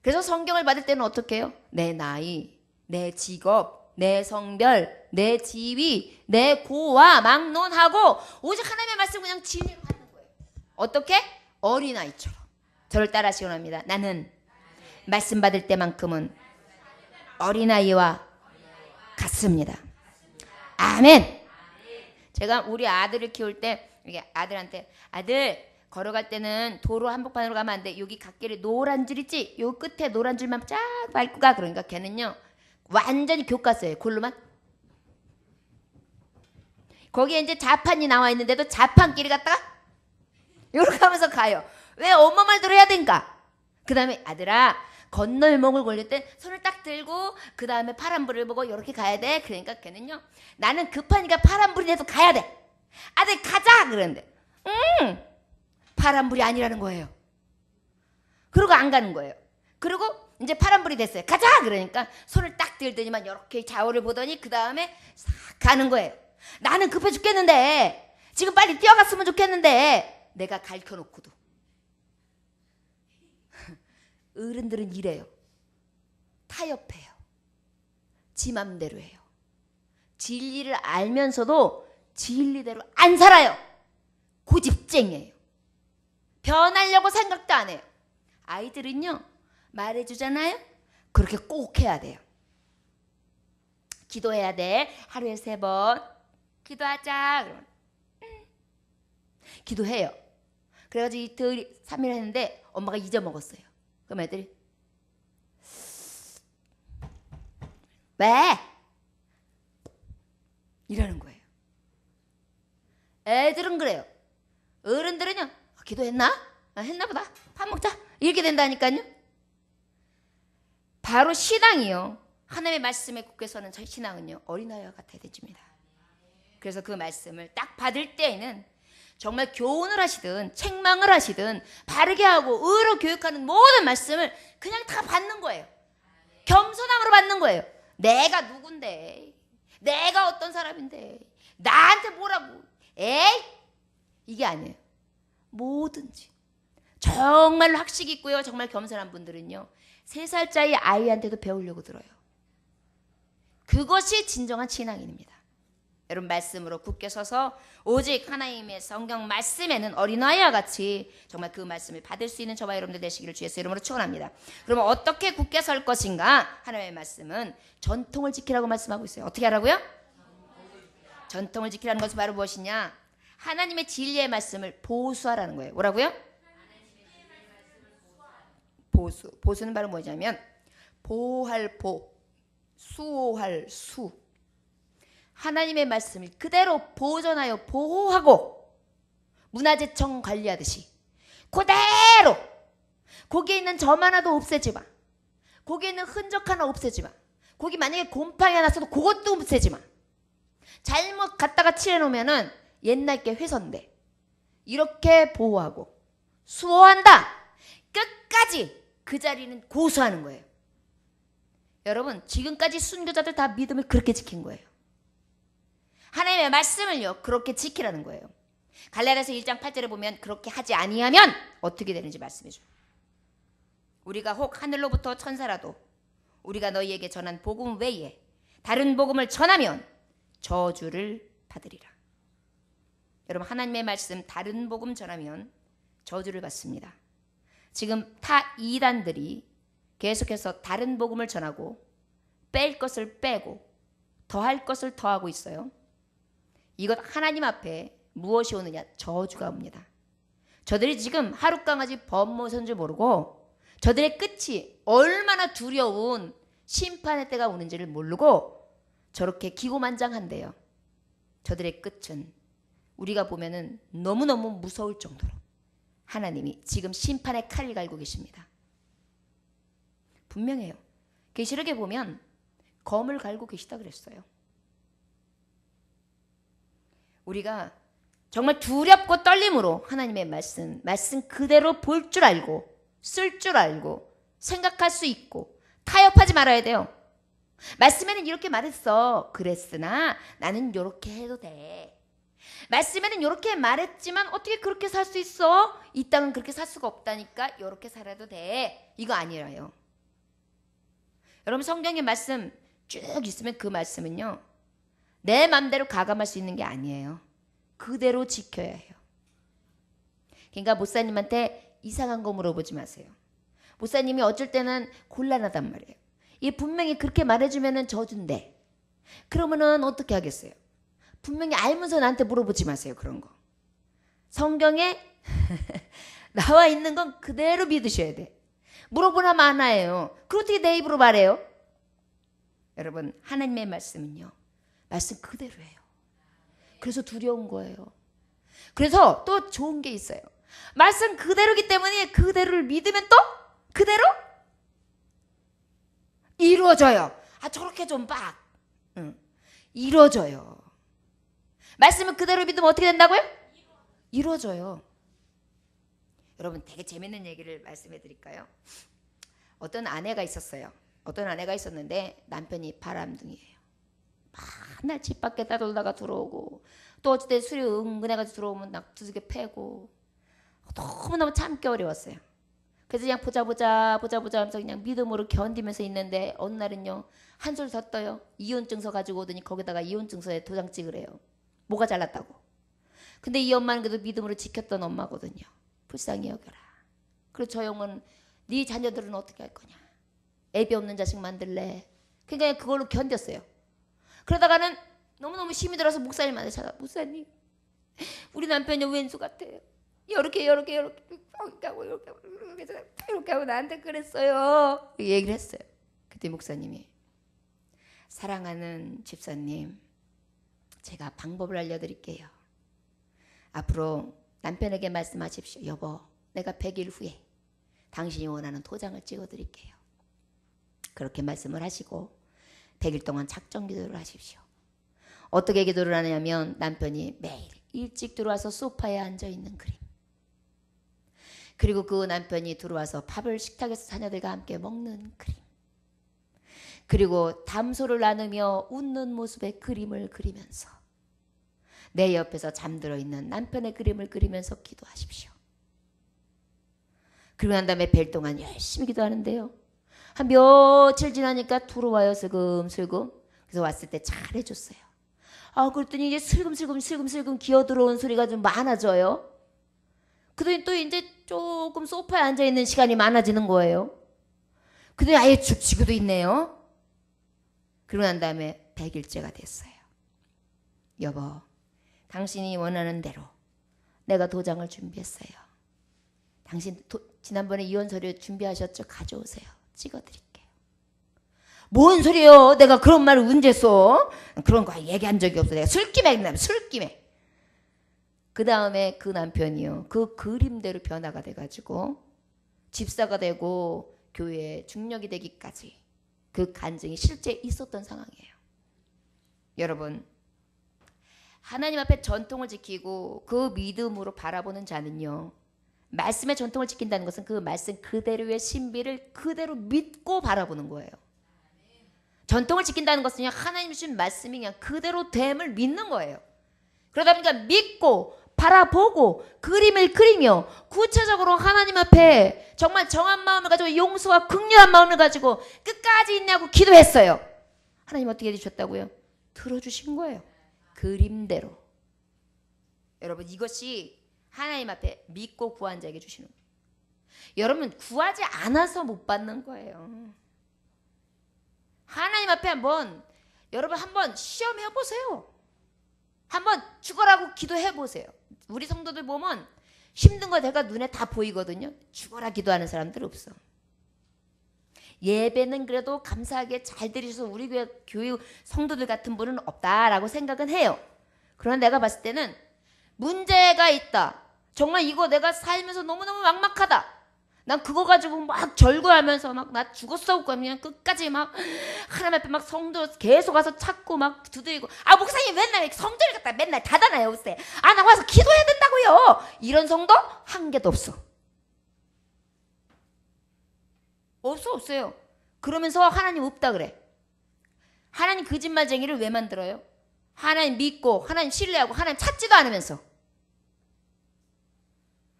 그래서 성경을 받을 때는 어떻게 해요? 내 나이, 내 직업, 내 성별, 내 지위, 내 고와 막론하고 오직 하나님의 말씀 그냥 진리로 받는 거예요. 어떻게? 어린아이처럼. 저를 따라 하시기 원합니다. 나는 말씀 받을 때만큼은 어린아이와 같습니다. 아멘. 제가 우리 아들을 키울 때 이게 아들한테 아들 걸어갈 때는 도로 한복판으로 가면 안 돼. 여기 갓길에 노란 줄 있지? 요 끝에 노란 줄만 쫙 밟고 가. 그러니까 걔는요 완전히 교과서예요. 골로만. 거기에 이제 자판이 나와 있는데도 자판길을 갔다가 이렇게 하면서 가요. 왜 엄마 말 들어야 된가? 그 다음에 아들아 건널목을 걸릴 때 손을 딱 들고 그 다음에 파란불을 보고 이렇게 가야 돼. 그러니까 걔는요 나는 급하니까 파란불이 돼도 가야 돼. 아들 가자 그러는데 파란불이 아니라는 거예요. 그러고 안 가는 거예요. 그리고 이제 파란불이 됐어요. 가자 그러니까 손을 딱 들더니만 이렇게 좌우를 보더니 그 다음에 싹 가는 거예요. 나는 급해 죽겠는데 지금 빨리 뛰어갔으면 좋겠는데 내가 가르쳐놓고도. 어른들은 이래요. 타협해요. 지 맘대로 해요. 진리를 알면서도 진리대로 안 살아요. 고집쟁이에요. 변하려고 생각도 안 해요. 아이들은요 말해주잖아요. 그렇게 꼭 해야 돼요. 기도해야 돼. 하루에 3번 기도하자. 그러면 기도해요. 그래가지고 이틀 3일 했는데 엄마가 잊어먹었어요. 그럼 애들이 왜? 이러는 거예요. 애들은 그래요. 어른들은요 기도했나? 했나 보다. 밥 먹자. 이렇게 된다니까요. 바로 신앙이요. 하나님의 말씀에 굳게 서는 저희 신앙은요 어린아이와 같아야 됩니다. 그래서 그 말씀을 딱 받을 때에는 정말 교훈을 하시든 책망을 하시든 바르게 하고 의로 교육하는 모든 말씀을 그냥 다 받는 거예요. 겸손함으로 받는 거예요. 내가 누군데, 내가 어떤 사람인데, 나한테 뭐라고, 에이? 이게 아니에요. 뭐든지 정말로 학식 있고요 정말 겸손한 분들은요 3살짜리 아이한테도 배우려고 들어요. 그것이 진정한 신앙인입니다. 여러분 말씀으로 굳게 서서 오직 하나님의 성경 말씀에는 어린아이와 같이 정말 그 말씀을 받을 수 있는 저와 여러분들 되시기를 주의 이름으로 축원합니다. 그러면 어떻게 굳게 설 것인가? 하나님의 말씀은 전통을 지키라고 말씀하고 있어요. 어떻게 하라고요? 전통을 지키라는 것은 바로 무엇이냐? 하나님의 진리의 말씀을 보수하라는 거예요. 뭐라고요? 보수. 보수는 바로 뭐냐면 보호할 보, 수호할 수. 하나님의 말씀을 그대로 보존하여 보호하고 문화재청 관리하듯이 그대로 거기에 있는 점 하나도 없애지 마. 거기에 있는 흔적 하나 없애지 마. 거기 만약에 곰팡이 하나 써도 그것도 없애지 마. 잘못 갖다가 칠해놓으면은 옛날 게 훼손돼. 이렇게 보호하고 수호한다. 끝까지 그 자리는 고수하는 거예요. 여러분 지금까지 순교자들 다 믿음을 그렇게 지킨 거예요. 하나님의 말씀을요 그렇게 지키라는 거예요. 갈라디아서 1장 8절에 보면 그렇게 하지 아니하면 어떻게 되는지 말씀해 줘요. 우리가 혹 하늘로부터 천사라도 우리가 너희에게 전한 복음 외에 다른 복음을 전하면 저주를 받으리라. 여러분 하나님의 말씀 다른 복음 전하면 저주를 받습니다. 지금 타 이단들이 계속해서 다른 복음을 전하고 뺄 것을 빼고 더할 것을 더하고 있어요. 이것 하나님 앞에 무엇이 오느냐? 저주가 옵니다. 저들이 지금 하룻강아지 법모선줄 모르고 저들의 끝이 얼마나 두려운 심판의 때가 오는지를 모르고 저렇게 기고만장한대요. 저들의 끝은 우리가 보면은 너무너무 무서울 정도로 하나님이 지금 심판의 칼을 갈고 계십니다. 분명해요. 계시록에 보면 검을 갈고 계시다 그랬어요. 우리가 정말 두렵고 떨림으로 하나님의 말씀 그대로 볼 줄 알고 쓸 줄 알고 생각할 수 있고 타협하지 말아야 돼요. 말씀에는 이렇게 말했어. 그랬으나 나는 이렇게 해도 돼. 말씀에는 이렇게 말했지만 어떻게 그렇게 살 수 있어? 이 땅은 그렇게 살 수가 없다니까 이렇게 살아도 돼. 이거 아니라요. 여러분 성경의 말씀 쭉 있으면 그 말씀은요. 내 맘대로 가감할 수 있는 게 아니에요. 그대로 지켜야 해요. 그러니까 목사님한테 이상한 거 물어보지 마세요. 목사님이 어쩔 때는 곤란하단 말이에요. 이 분명히 그렇게 말해주면은 저준대. 그러면은 어떻게 하겠어요? 분명히 알면서 나한테 물어보지 마세요. 그런 거. 성경에 나와 있는 건 그대로 믿으셔야 돼. 물어보나 마나예요. 그럼 어떻게 내 입으로 말해요? 여러분 하나님의 말씀은요. 말씀 그대로예요. 그래서 두려운 거예요. 그래서 또 좋은 게 있어요. 말씀 그대로기 때문에 그대로를 믿으면 또 그대로 이루어져요. 아 저렇게 좀 빡. 이루어져요. 말씀을 그대로 믿으면 어떻게 된다고요? 이루어져요. 여러분 되게 재밌는 얘기를 말씀해 드릴까요? 어떤 아내가 있었어요. 어떤 아내가 있었는데 남편이 바람둥이에요. 맨날 집 밖에 따돌다가 들어오고 또 어쩔 때 술이 은근해가지고 들어오면 막 두들겨 패고 너무너무 참기 어려웠어요. 그래서 그냥 보자 하면서 그냥 믿음으로 견디면서 있는데 어느 날은요 한 술 더 떠요. 이혼증서 가지고 오더니 거기다가 이혼증서에 도장 찍으래요. 뭐가 잘났다고. 근데 이 엄마는 그래도 믿음으로 지켰던 엄마거든요. 불쌍히 여겨라. 그리고 저 형은 네 자녀들은 어떻게 할 거냐. 애비 없는 자식 만들래. 그러니까 그걸로 견뎠어요. 그러다가는 너무너무 힘이 들어서 목사님한테 찾아. 목사님 우리 남편이 왼수 같아요. 이렇게 하고 나한테 그랬어요. 얘기를 했어요. 그때 목사님이 사랑하는 집사님 제가 방법을 알려드릴게요. 앞으로 남편에게 말씀하십시오. 여보 내가 100일 후에 당신이 원하는 도장을 찍어드릴게요. 그렇게 말씀을 하시고 100일 동안 작정 기도를 하십시오. 어떻게 기도를 하냐면 남편이 매일 일찍 들어와서 소파에 앉아있는 그림. 그리고 그 남편이 들어와서 밥을 식탁에서 자녀들과 함께 먹는 그림. 그리고 담소를 나누며 웃는 모습의 그림을 그리면서 내 옆에서 잠들어 있는 남편의 그림을 그리면서 기도하십시오. 그리고 난 다음에 뵐 동안 열심히 기도하는데요. 한 며칠 지나니까 들어와요. 슬금슬금. 그래서 왔을 때 잘해줬어요. 그랬더니 이제 슬금슬금 기어 들어온 소리가 좀 많아져요. 그러더니 또 이제 조금 소파에 앉아있는 시간이 많아지는 거예요. 그러더니 아예 죽치고도 있네요. 그러고 난 다음에 100일째가 됐어요. 여보, 당신이 원하는 대로 내가 도장을 준비했어요. 당신 지난번에 이혼 서류 준비하셨죠? 가져오세요. 찍어드릴게요. 뭔 소리요? 내가 그런 말을 언제 써? 그런 거 얘기한 적이 없어. 내가 술김에. 그 다음에 그 남편이요, 그 그림대로 변화가 돼가지고 집사가 되고 교회에 중력이 되기까지 그 간증이 실제 있었던 상황이에요. 여러분, 하나님 앞에 전통을 지키고 그 믿음으로 바라보는 자는요, 말씀의 전통을 지킨다는 것은 그 말씀 그대로의 신비를 그대로 믿고 바라보는 거예요. 전통을 지킨다는 것은 그냥 하나님 주신 말씀이 그냥 그대로 됨을 믿는 거예요. 그러다 보니까 믿고 바라보고 그림을 그리며 구체적으로 하나님 앞에 정말 정한 마음을 가지고 용서와 긍휼한 마음을 가지고 끝까지 있냐고 기도했어요. 하나님 어떻게 해주셨다고요? 들어주신 거예요. 그림대로. 여러분, 이것이 하나님 앞에 믿고 구한 자에게 주시는 거예요. 여러분, 구하지 않아서 못 받는 거예요. 하나님 앞에 여러분 한번 시험해 보세요. 한번 죽어라고 기도해 보세요. 우리 성도들 보면 힘든 거 내가 눈에 다 보이거든요. 죽어라 기도하는 사람들 없어. 예배는 그래도 감사하게 잘 드리셔서 우리 교회 성도들 같은 분은 없다라고 생각은 해요. 그러나 내가 봤을 때는 문제가 있다. 정말 이거 내가 살면서 너무너무 막막하다. 난 그거 가지고 막 절구하면서 막 나 죽었어 그냥 끝까지 막 하나님 앞에 막 성도 계속 와서 찾고 막 두드리고, 목사님 맨날 성전을 갖다 맨날 닫아놔요 요새. 나 와서 기도해야 된다고요. 이런 성도 한 개도 없어. 없어요. 그러면서 하나님 없다 그래. 하나님 거짓말쟁이를 왜 만들어요? 하나님 믿고 하나님 신뢰하고 하나님 찾지도 않으면서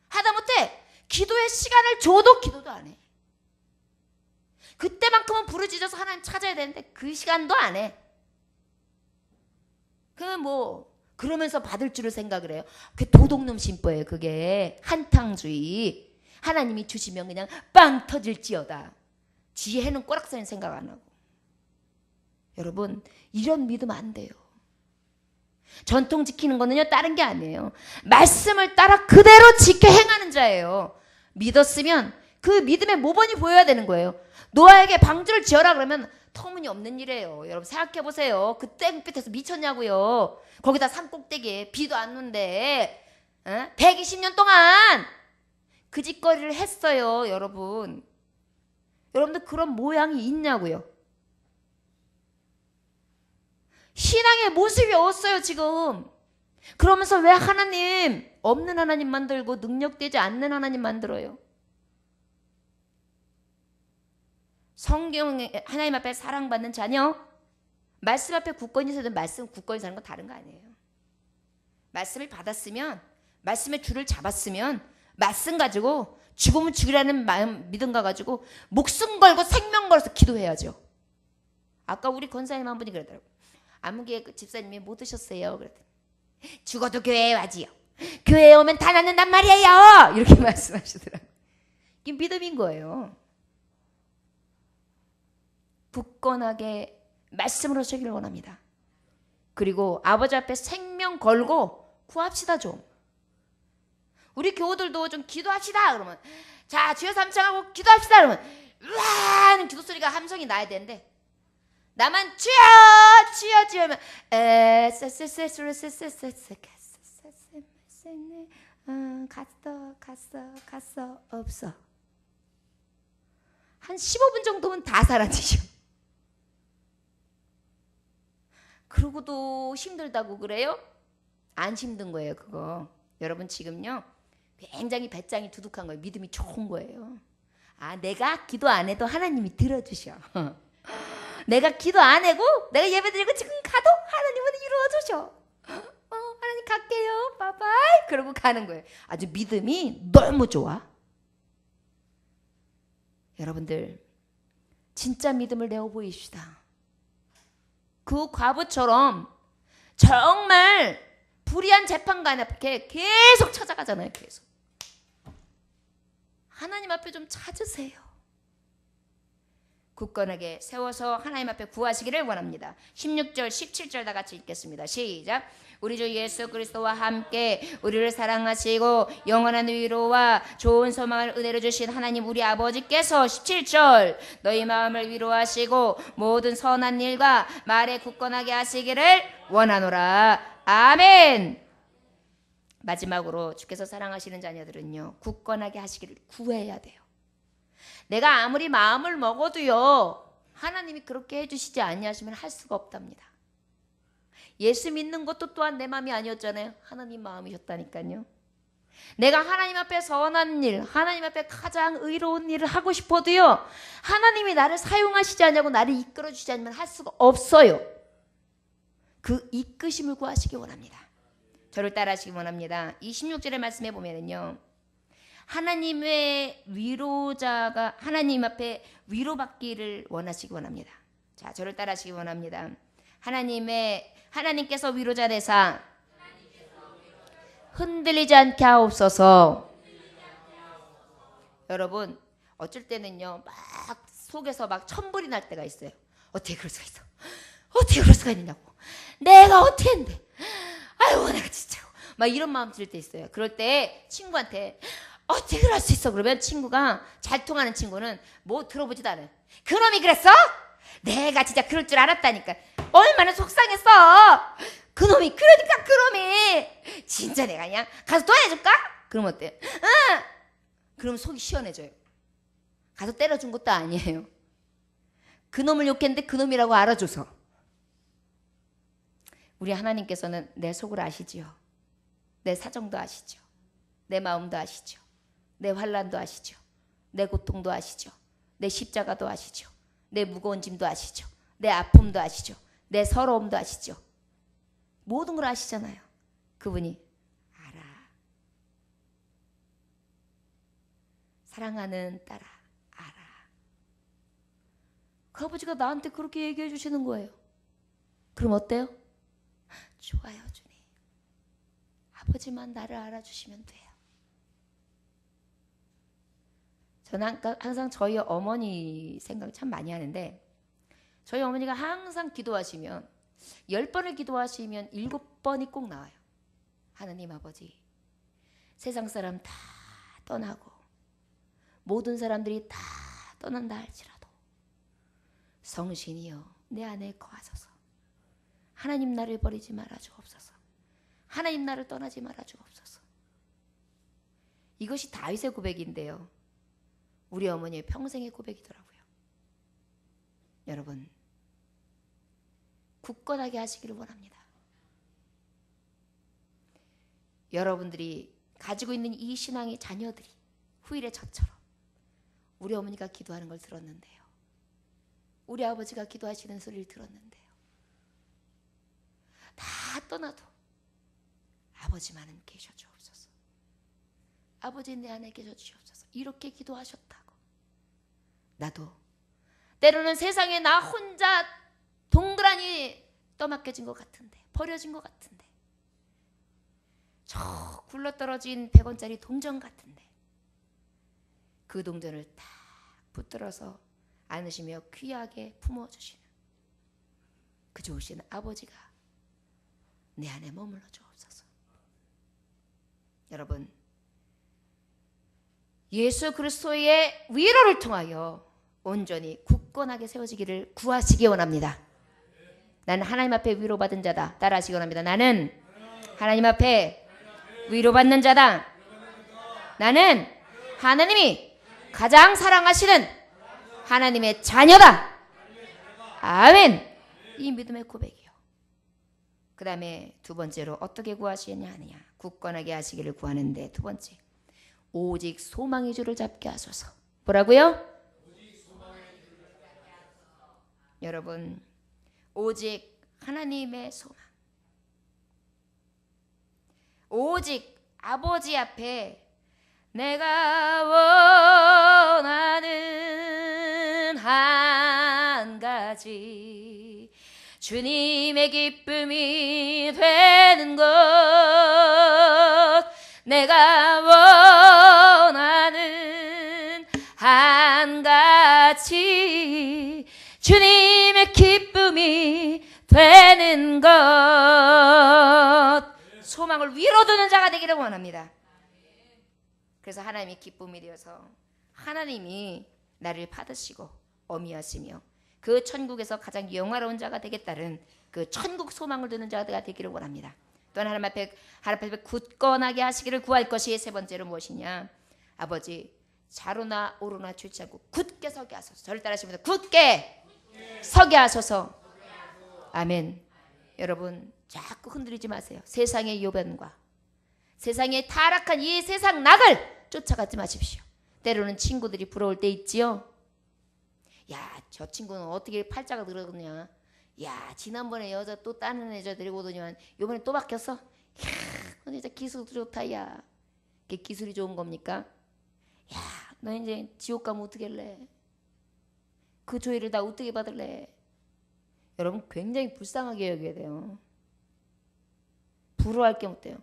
하다못해 기도의 시간을 줘도 기도도 안 해. 그때만큼은 부르짖어서 하나님 찾아야 되는데 그 시간도 안 해. 그러면서 받을 줄을 생각을 해요. 그게 도둑놈 심보예요. 그게 한탕주의. 하나님이 주시면 그냥 빵 터질지어다. 지혜는 꼬락서는 생각 안 하고. 여러분, 이런 믿음 안 돼요. 전통 지키는 거는요, 다른 게 아니에요. 말씀을 따라 그대로 지켜 행하는 자예요. 믿었으면 그 믿음의 모범이 보여야 되는 거예요. 노아에게 방주를 지어라 그러면 터무니없는 일이에요. 여러분 생각해 보세요. 그 땡볕에서 미쳤냐고요. 거기다 산꼭대기에 비도 안 오는데 120년 동안 그 짓거리를 했어요. 여러분들 그런 모양이 있냐고요. 신앙의 모습이 없어요 지금. 그러면서 왜 하나님 없는 하나님 만들고 능력되지 않는 하나님 만들어요? 성경에 하나님 앞에 사랑받는 자녀, 말씀 앞에 굳건히 서든 말씀 굳건히 사는 건 다른 거 아니에요. 말씀을 받았으면, 말씀의 줄을 잡았으면 말씀 가지고 죽으면 죽이라는 마음 믿음 가지고 목숨 걸고 생명 걸어서 기도해야죠. 아까 우리 권사님 한 분이 그러더라고요. 아무개 집사님이 못 오셨어요. 그랬더니 죽어도 교회에 와지요. 교회에 오면 다 낫는단 말이에요. 이렇게 말씀하시더라고요. 이게 믿음인 거예요. 굳건하게 말씀으로 서기를 원합니다. 그리고 아버지 앞에 생명 걸고 구합시다 좀. 우리 교우들도 좀 기도합시다 그러면, 자 주여 삼창하고 기도합시다 그러면 으아 하는 기도 소리가 함성이 나야 되는데, 나만 주여 주여 주여 하면 갔어 없어. 한 15분 정도면 다 사라지죠. 그러고도 힘들다고 그래요? 안 힘든 거예요 그거. 여러분 지금요 굉장히 배짱이 두둑한 거예요. 믿음이 좋은 거예요. 내가 기도 안 해도 하나님이 들어주셔. 내가 기도 안 하고 내가 예배드리고 지금 가도 하나님은 이루어주셔. 하나님 갈게요 바이바이 그러고 가는 거예요. 아주 믿음이 너무 좋아. 여러분들 진짜 믿음을 내어 보입시다. 그 과부처럼 정말 불의한 재판관 앞에 계속 찾아가잖아요. 계속. 하나님 앞에 좀 찾으세요. 굳건하게 세워서 하나님 앞에 구하시기를 원합니다. 16절 17절 다 같이 읽겠습니다. 시작. 우리 주 예수 그리스도와 함께 우리를 사랑하시고 영원한 위로와 좋은 소망을 은혜로 주신 하나님 우리 아버지께서 17절 너희 마음을 위로하시고 모든 선한 일과 말에 굳건하게 하시기를 원하노라. 아멘. 마지막으로 주께서 사랑하시는 자녀들은요, 굳건하게 하시기를 구해야 돼요. 내가 아무리 마음을 먹어도요, 하나님이 그렇게 해주시지 아니하시면 할 수가 없답니다. 예수 믿는 것도 또한 내 마음이 아니었잖아요. 하나님 마음이셨다니까요. 내가 하나님 앞에 선한 일, 하나님 앞에 가장 의로운 일을 하고 싶어도요, 하나님이 나를 사용하시지 않냐고 나를 이끌어 주시지 않으면 할 수가 없어요. 그 이끄심을 구하시기 원합니다. 저를 따라하시기 원합니다. 26절의 말씀에 보면은요, 하나님의 위로자가 하나님 앞에 위로받기를 원하시기 원합니다. 자, 저를 따라하시기 원합니다. 하나님께서 위로자 되사 흔들리지 않게 하옵소서. 여러분, 어쩔 때는요, 막 속에서 막 천불이 날 때가 있어요. 어떻게 그럴 수가 있어? 어떻게 그럴 수가 있냐고. 내가 어떻게 했는데? 아유, 내가 진짜. 막 이런 마음 들 때 있어요. 그럴 때 친구한테 어떻게 그럴 수 있어? 그러면 친구가, 잘 통하는 친구는 뭐 들어보지도 않아요. 그놈이 그랬어? 내가 진짜 그럴 줄 알았다니까. 얼마나 속상했어. 그놈이, 그러니까 그놈이. 진짜 내가 그냥 가서 도와줄까? 그럼 어때? 응. 그럼 속이 시원해져요. 가서 때려준 것도 아니에요. 그놈을 욕했는데 그놈이라고 알아줘서. 우리 하나님께서는 내 속을 아시지요. 내 사정도 아시죠. 내 마음도 아시죠. 내 환난도 아시죠. 내 고통도 아시죠. 내 십자가도 아시죠. 내 무거운 짐도 아시죠. 내 아픔도 아시죠. 내 서러움도 아시죠. 모든 걸 아시잖아요. 그분이 알아. 사랑하는 딸아, 알아. 그 아버지가 나한테 그렇게 얘기해 주시는 거예요. 그럼 어때요? 좋아요, 주님. 아버지만 나를 알아주시면 돼요. 저는 항상 저희 어머니 생각 참 많이 하는데, 저희 어머니가 항상 기도하시면 10번을 기도하시면 7번이 꼭 나와요. 하나님 아버지, 세상 사람 다 떠나고 모든 사람들이 다 떠난다 할지라도 성신이여 내 안에 거하소서. 하나님 나를 버리지 말아 주옵소서. 하나님 나를 떠나지 말아 주옵소서. 이것이 다윗의 고백인데요, 우리 어머니의 평생의 고백이더라고요. 여러분, 굳건하게 하시기를 원합니다. 여러분들이 가지고 있는 이 신앙의 자녀들이 후일의 저처럼 우리 어머니가 기도하는 걸 들었는데요, 우리 아버지가 기도하시는 소리를 들었는데요, 다 떠나도 아버지만은 계셔 주옵소서. 아버지 내 안에 계셔 주옵소서. 이렇게 기도하셨다고. 나도 때로는 세상에 나 혼자 동그라니 떠맡겨진 것 같은데, 버려진 것 같은데, 저 굴러떨어진 100원짜리 동전 같은데, 그 동전을 딱 붙들어서 안으시며 귀하게 품어주시는 그 좋으신 아버지가 내 안에 머물러 주옵소서. 여러분, 예수 그리스도의 위로를 통하여 온전히 굳건하게 세워지기를 구하시기 원합니다. 나는 하나님 앞에 위로받은 자다. 따라하시기 원합니다. 나는 하나님 앞에 위로받는 자다. 나는 하나님이 가장 사랑하시는 하나님의 자녀다. 아멘. 이 믿음의 고백이요. 그 다음에 두 번째로 어떻게 구하시느냐 하느냐. 굳건하게 하시기를 구하는데, 두 번째, 오직 소망의 줄을 잡게 하소서. 뭐라고요? 여러분, 오직 하나님의 소망, 오직 아버지 앞에 내가 원하는 한 가지 주님의 기쁨이 되는 것 내가 원하는 한가지 주님의 기쁨이 되는 것 소망을 위로 두는 자가 되기를 원합니다. 그래서 하나님이 기쁨이 되어서 하나님이 나를 받으시고 어미하시며 그 천국에서 가장 영화로운 자가 되겠다는 그 천국 소망을 두는 자가 되기를 원합니다. 또한 하나님 앞에 굳건하게 하시기를 구할 것이 세 번째로 무엇이냐? 아버지 좌로나 오로나 주지 않고 굳게 서게 하소서. 저를 따라하시면서 굳게 서게 하소서. 아멘. 여러분 자꾸 흔들리지 마세요. 세상의 요변과 세상의 타락한 이 세상 낙을 쫓아가지 마십시오. 때로는 친구들이 부러울 때 있지요. 야, 저 친구는 어떻게 팔자가 늘었냐. 야, 지난번에 여자 또 다른 여자 데리고 오더니만 이번에 또 바뀌었어. 이야, 너 진짜 기술 좋다. 야, 그게 기술이 좋은 겁니까? 야, 너 이제 지옥 가면 어떻게 할래? 그 조회를 다 어떻게 받을래? 여러분 굉장히 불쌍하게 여겨야 돼요. 부러워할 게 없대요.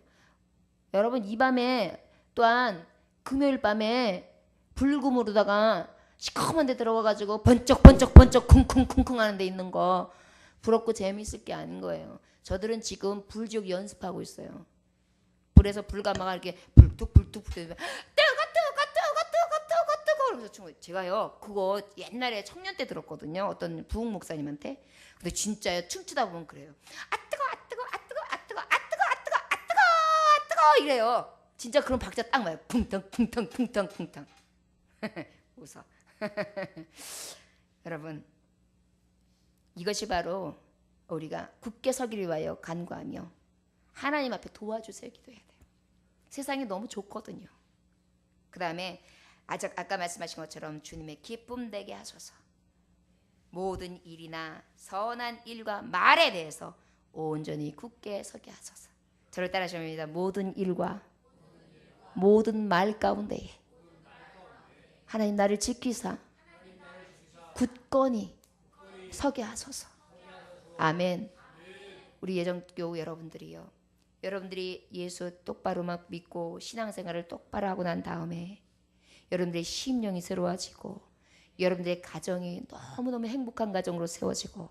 여러분 이 밤에 또한 금요일 밤에 불금으로다가 시커먼 데 들어가가지고 번쩍 쿵쿵 하는 데 있는 거 부럽고 재미있을 게 아닌 거예요. 저들은 지금 불지옥 연습하고 있어요. 불에서 불가마가 이렇게 불뚝 뜨고 그러면서 제가요 그거 옛날에 청년 때 들었거든요. 어떤 부흥 목사님한테. 근데 진짜요 춤추다 보면 그래요. 아 뜨거 이래요. 진짜 그런 박자 딱 맞아요. 쿵탕 웃어. 여러분 이것이 바로 우리가 굳게 서기를 위하여 간구하며 하나님 앞에 도와주세요 기도해야 돼요. 세상이 너무 좋거든요. 그 다음에 아까 말씀하신 것처럼 주님의 기쁨 되게 하소서. 모든 일이나 선한 일과 말에 대해서 온전히 굳게 서게 하소서. 저를 따라하십니다. 모든 일과 모든 말 가운데에 하나님 나를 지키사 굳건히 서게 하소서. 아멘. 우리 예정교우 여러분들이요. 여러분들이 예수 똑바로 막 믿고 신앙생활을 똑바로 하고 난 다음에 여러분들의 심령이 새로워지고 여러분들의 가정이 너무너무 행복한 가정으로 세워지고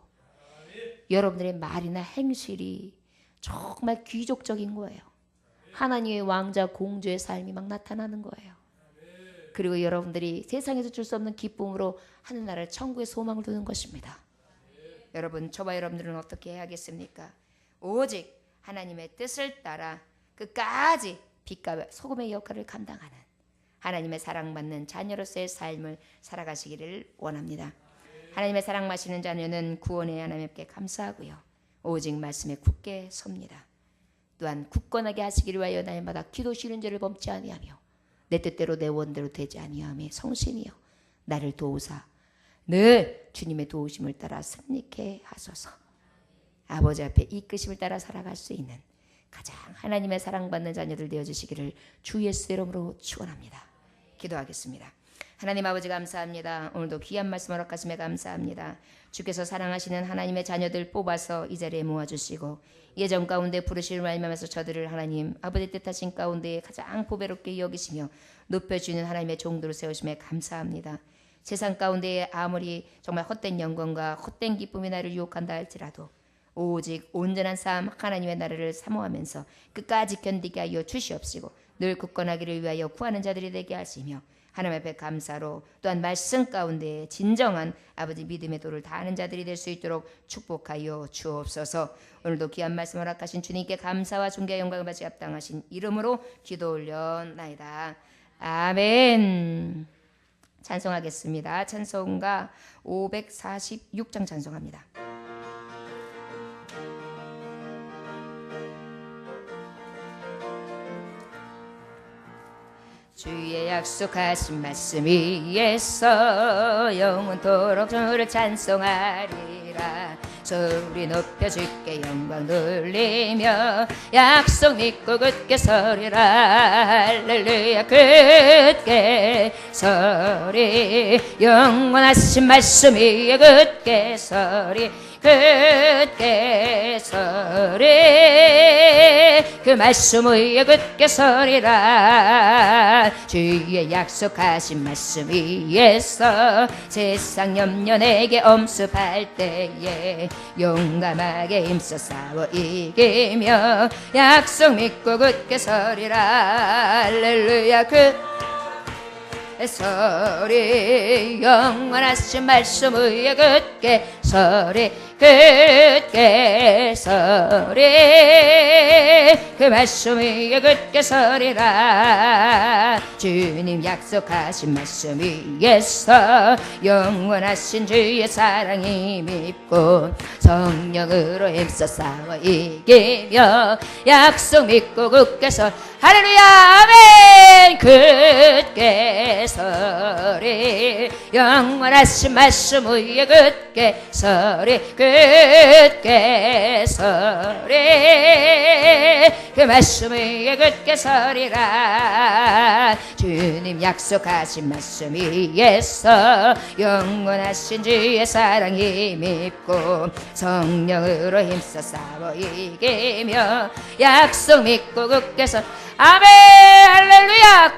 여러분들의 말이나 행실이 정말 귀족적인 거예요. 하나님의 왕자 공주의 삶이 막 나타나는 거예요. 그리고 여러분들이 세상에서 줄 수 없는 기쁨으로 하늘나라의 천국의 소망을 두는 것입니다. 여러분 저와 여러분들은 어떻게 해야겠습니까? 오직 하나님의 뜻을 따라 끝까지 빛과 소금의 역할을 감당하는 하나님의 사랑받는 자녀로서의 삶을 살아가시기를 원합니다. 하나님의 사랑받으시는 자녀는 구원의 하나님께 감사하고요. 오직 말씀에 굳게 섭니다. 또한 굳건하게 하시기를 위하여 날마다 기도 쉬는 죄를 범치 아니하며 내 뜻대로 내 원대로 되지 아니하며 성신이여 나를 도우사 늘 주님의 도우심을 따라 승리케 하소서. 아버지 앞에 이끄심을 따라 살아갈 수 있는 가장 하나님의 사랑받는 자녀들 되어주시기를 주 예수의 이름으로 축원합니다. 기도하겠습니다. 하나님 아버지 감사합니다. 오늘도 귀한 말씀 허락하심에 감사합니다. 주께서 사랑하시는 하나님의 자녀들 뽑아서 이 자리에 모아주시고 예정 가운데 부르시를 말미암아서 저들을 하나님 아버지 뜻하신 가운데 가장 보배롭게 여기시며 높여주는 하나님의 종도로 세우심에 감사합니다. 세상 가운데 아무리 정말 헛된 영광과 헛된 기쁨이 나를 유혹한다 할지라도 오직 온전한 삶 하나님의 나라를 사모하면서 끝까지 견디게 하여 주시옵시고 늘 굳건하기를 위하여 구하는 자들이 되게 하시며 하나님 앞에 감사로 또한 말씀 가운데 진정한 아버지 믿음의 도를 다하는 자들이 될 수 있도록 축복하여 주옵소서. 오늘도 귀한 말씀 허락하신 주님께 감사와 존귀와 영광을 받지 합당하신 이름으로 기도 올려나이다. 아멘. 찬송하겠습니다. 찬송가 546장 찬송합니다. 주의 약속하신 말씀 위에서 영원토록 주를 찬송하리라. 소리 높여 주께 영광 돌리며 약속 믿고 굳게 서리라. 할렐루야 굳게 서리 영원하신 말씀 위에 굳게 서리 굳게 서리 그 말씀 위에 굳게 서리라 주의 약속하신 말씀 위에서 세상 염려 내게 엄습할 때에 용감하게 힘써 싸워 이기며 약속 믿고 굳게 서리라 할렐루야 서리 영원하신 말씀 위에 굳게 서리 굳게 서리 그 말씀 위에 굳게 서리라 주님 약속하신 말씀 위에서 영원하신 주의 사랑이 밉고 성령으로 힘써 싸워 이기며 약속 믿고 굳게 서 할렐루야 아멘 굳게 서리 영원하신 말씀 위에 굳게 서리 굳게 서리 그 말씀 위에 굳게 서리라 주님 약속하신 말씀 위에서 영원하신 주의 사랑이 밉고 성령으로 힘써 싸워 이기며 약속 믿고 굳게 서 아멘 할렐루야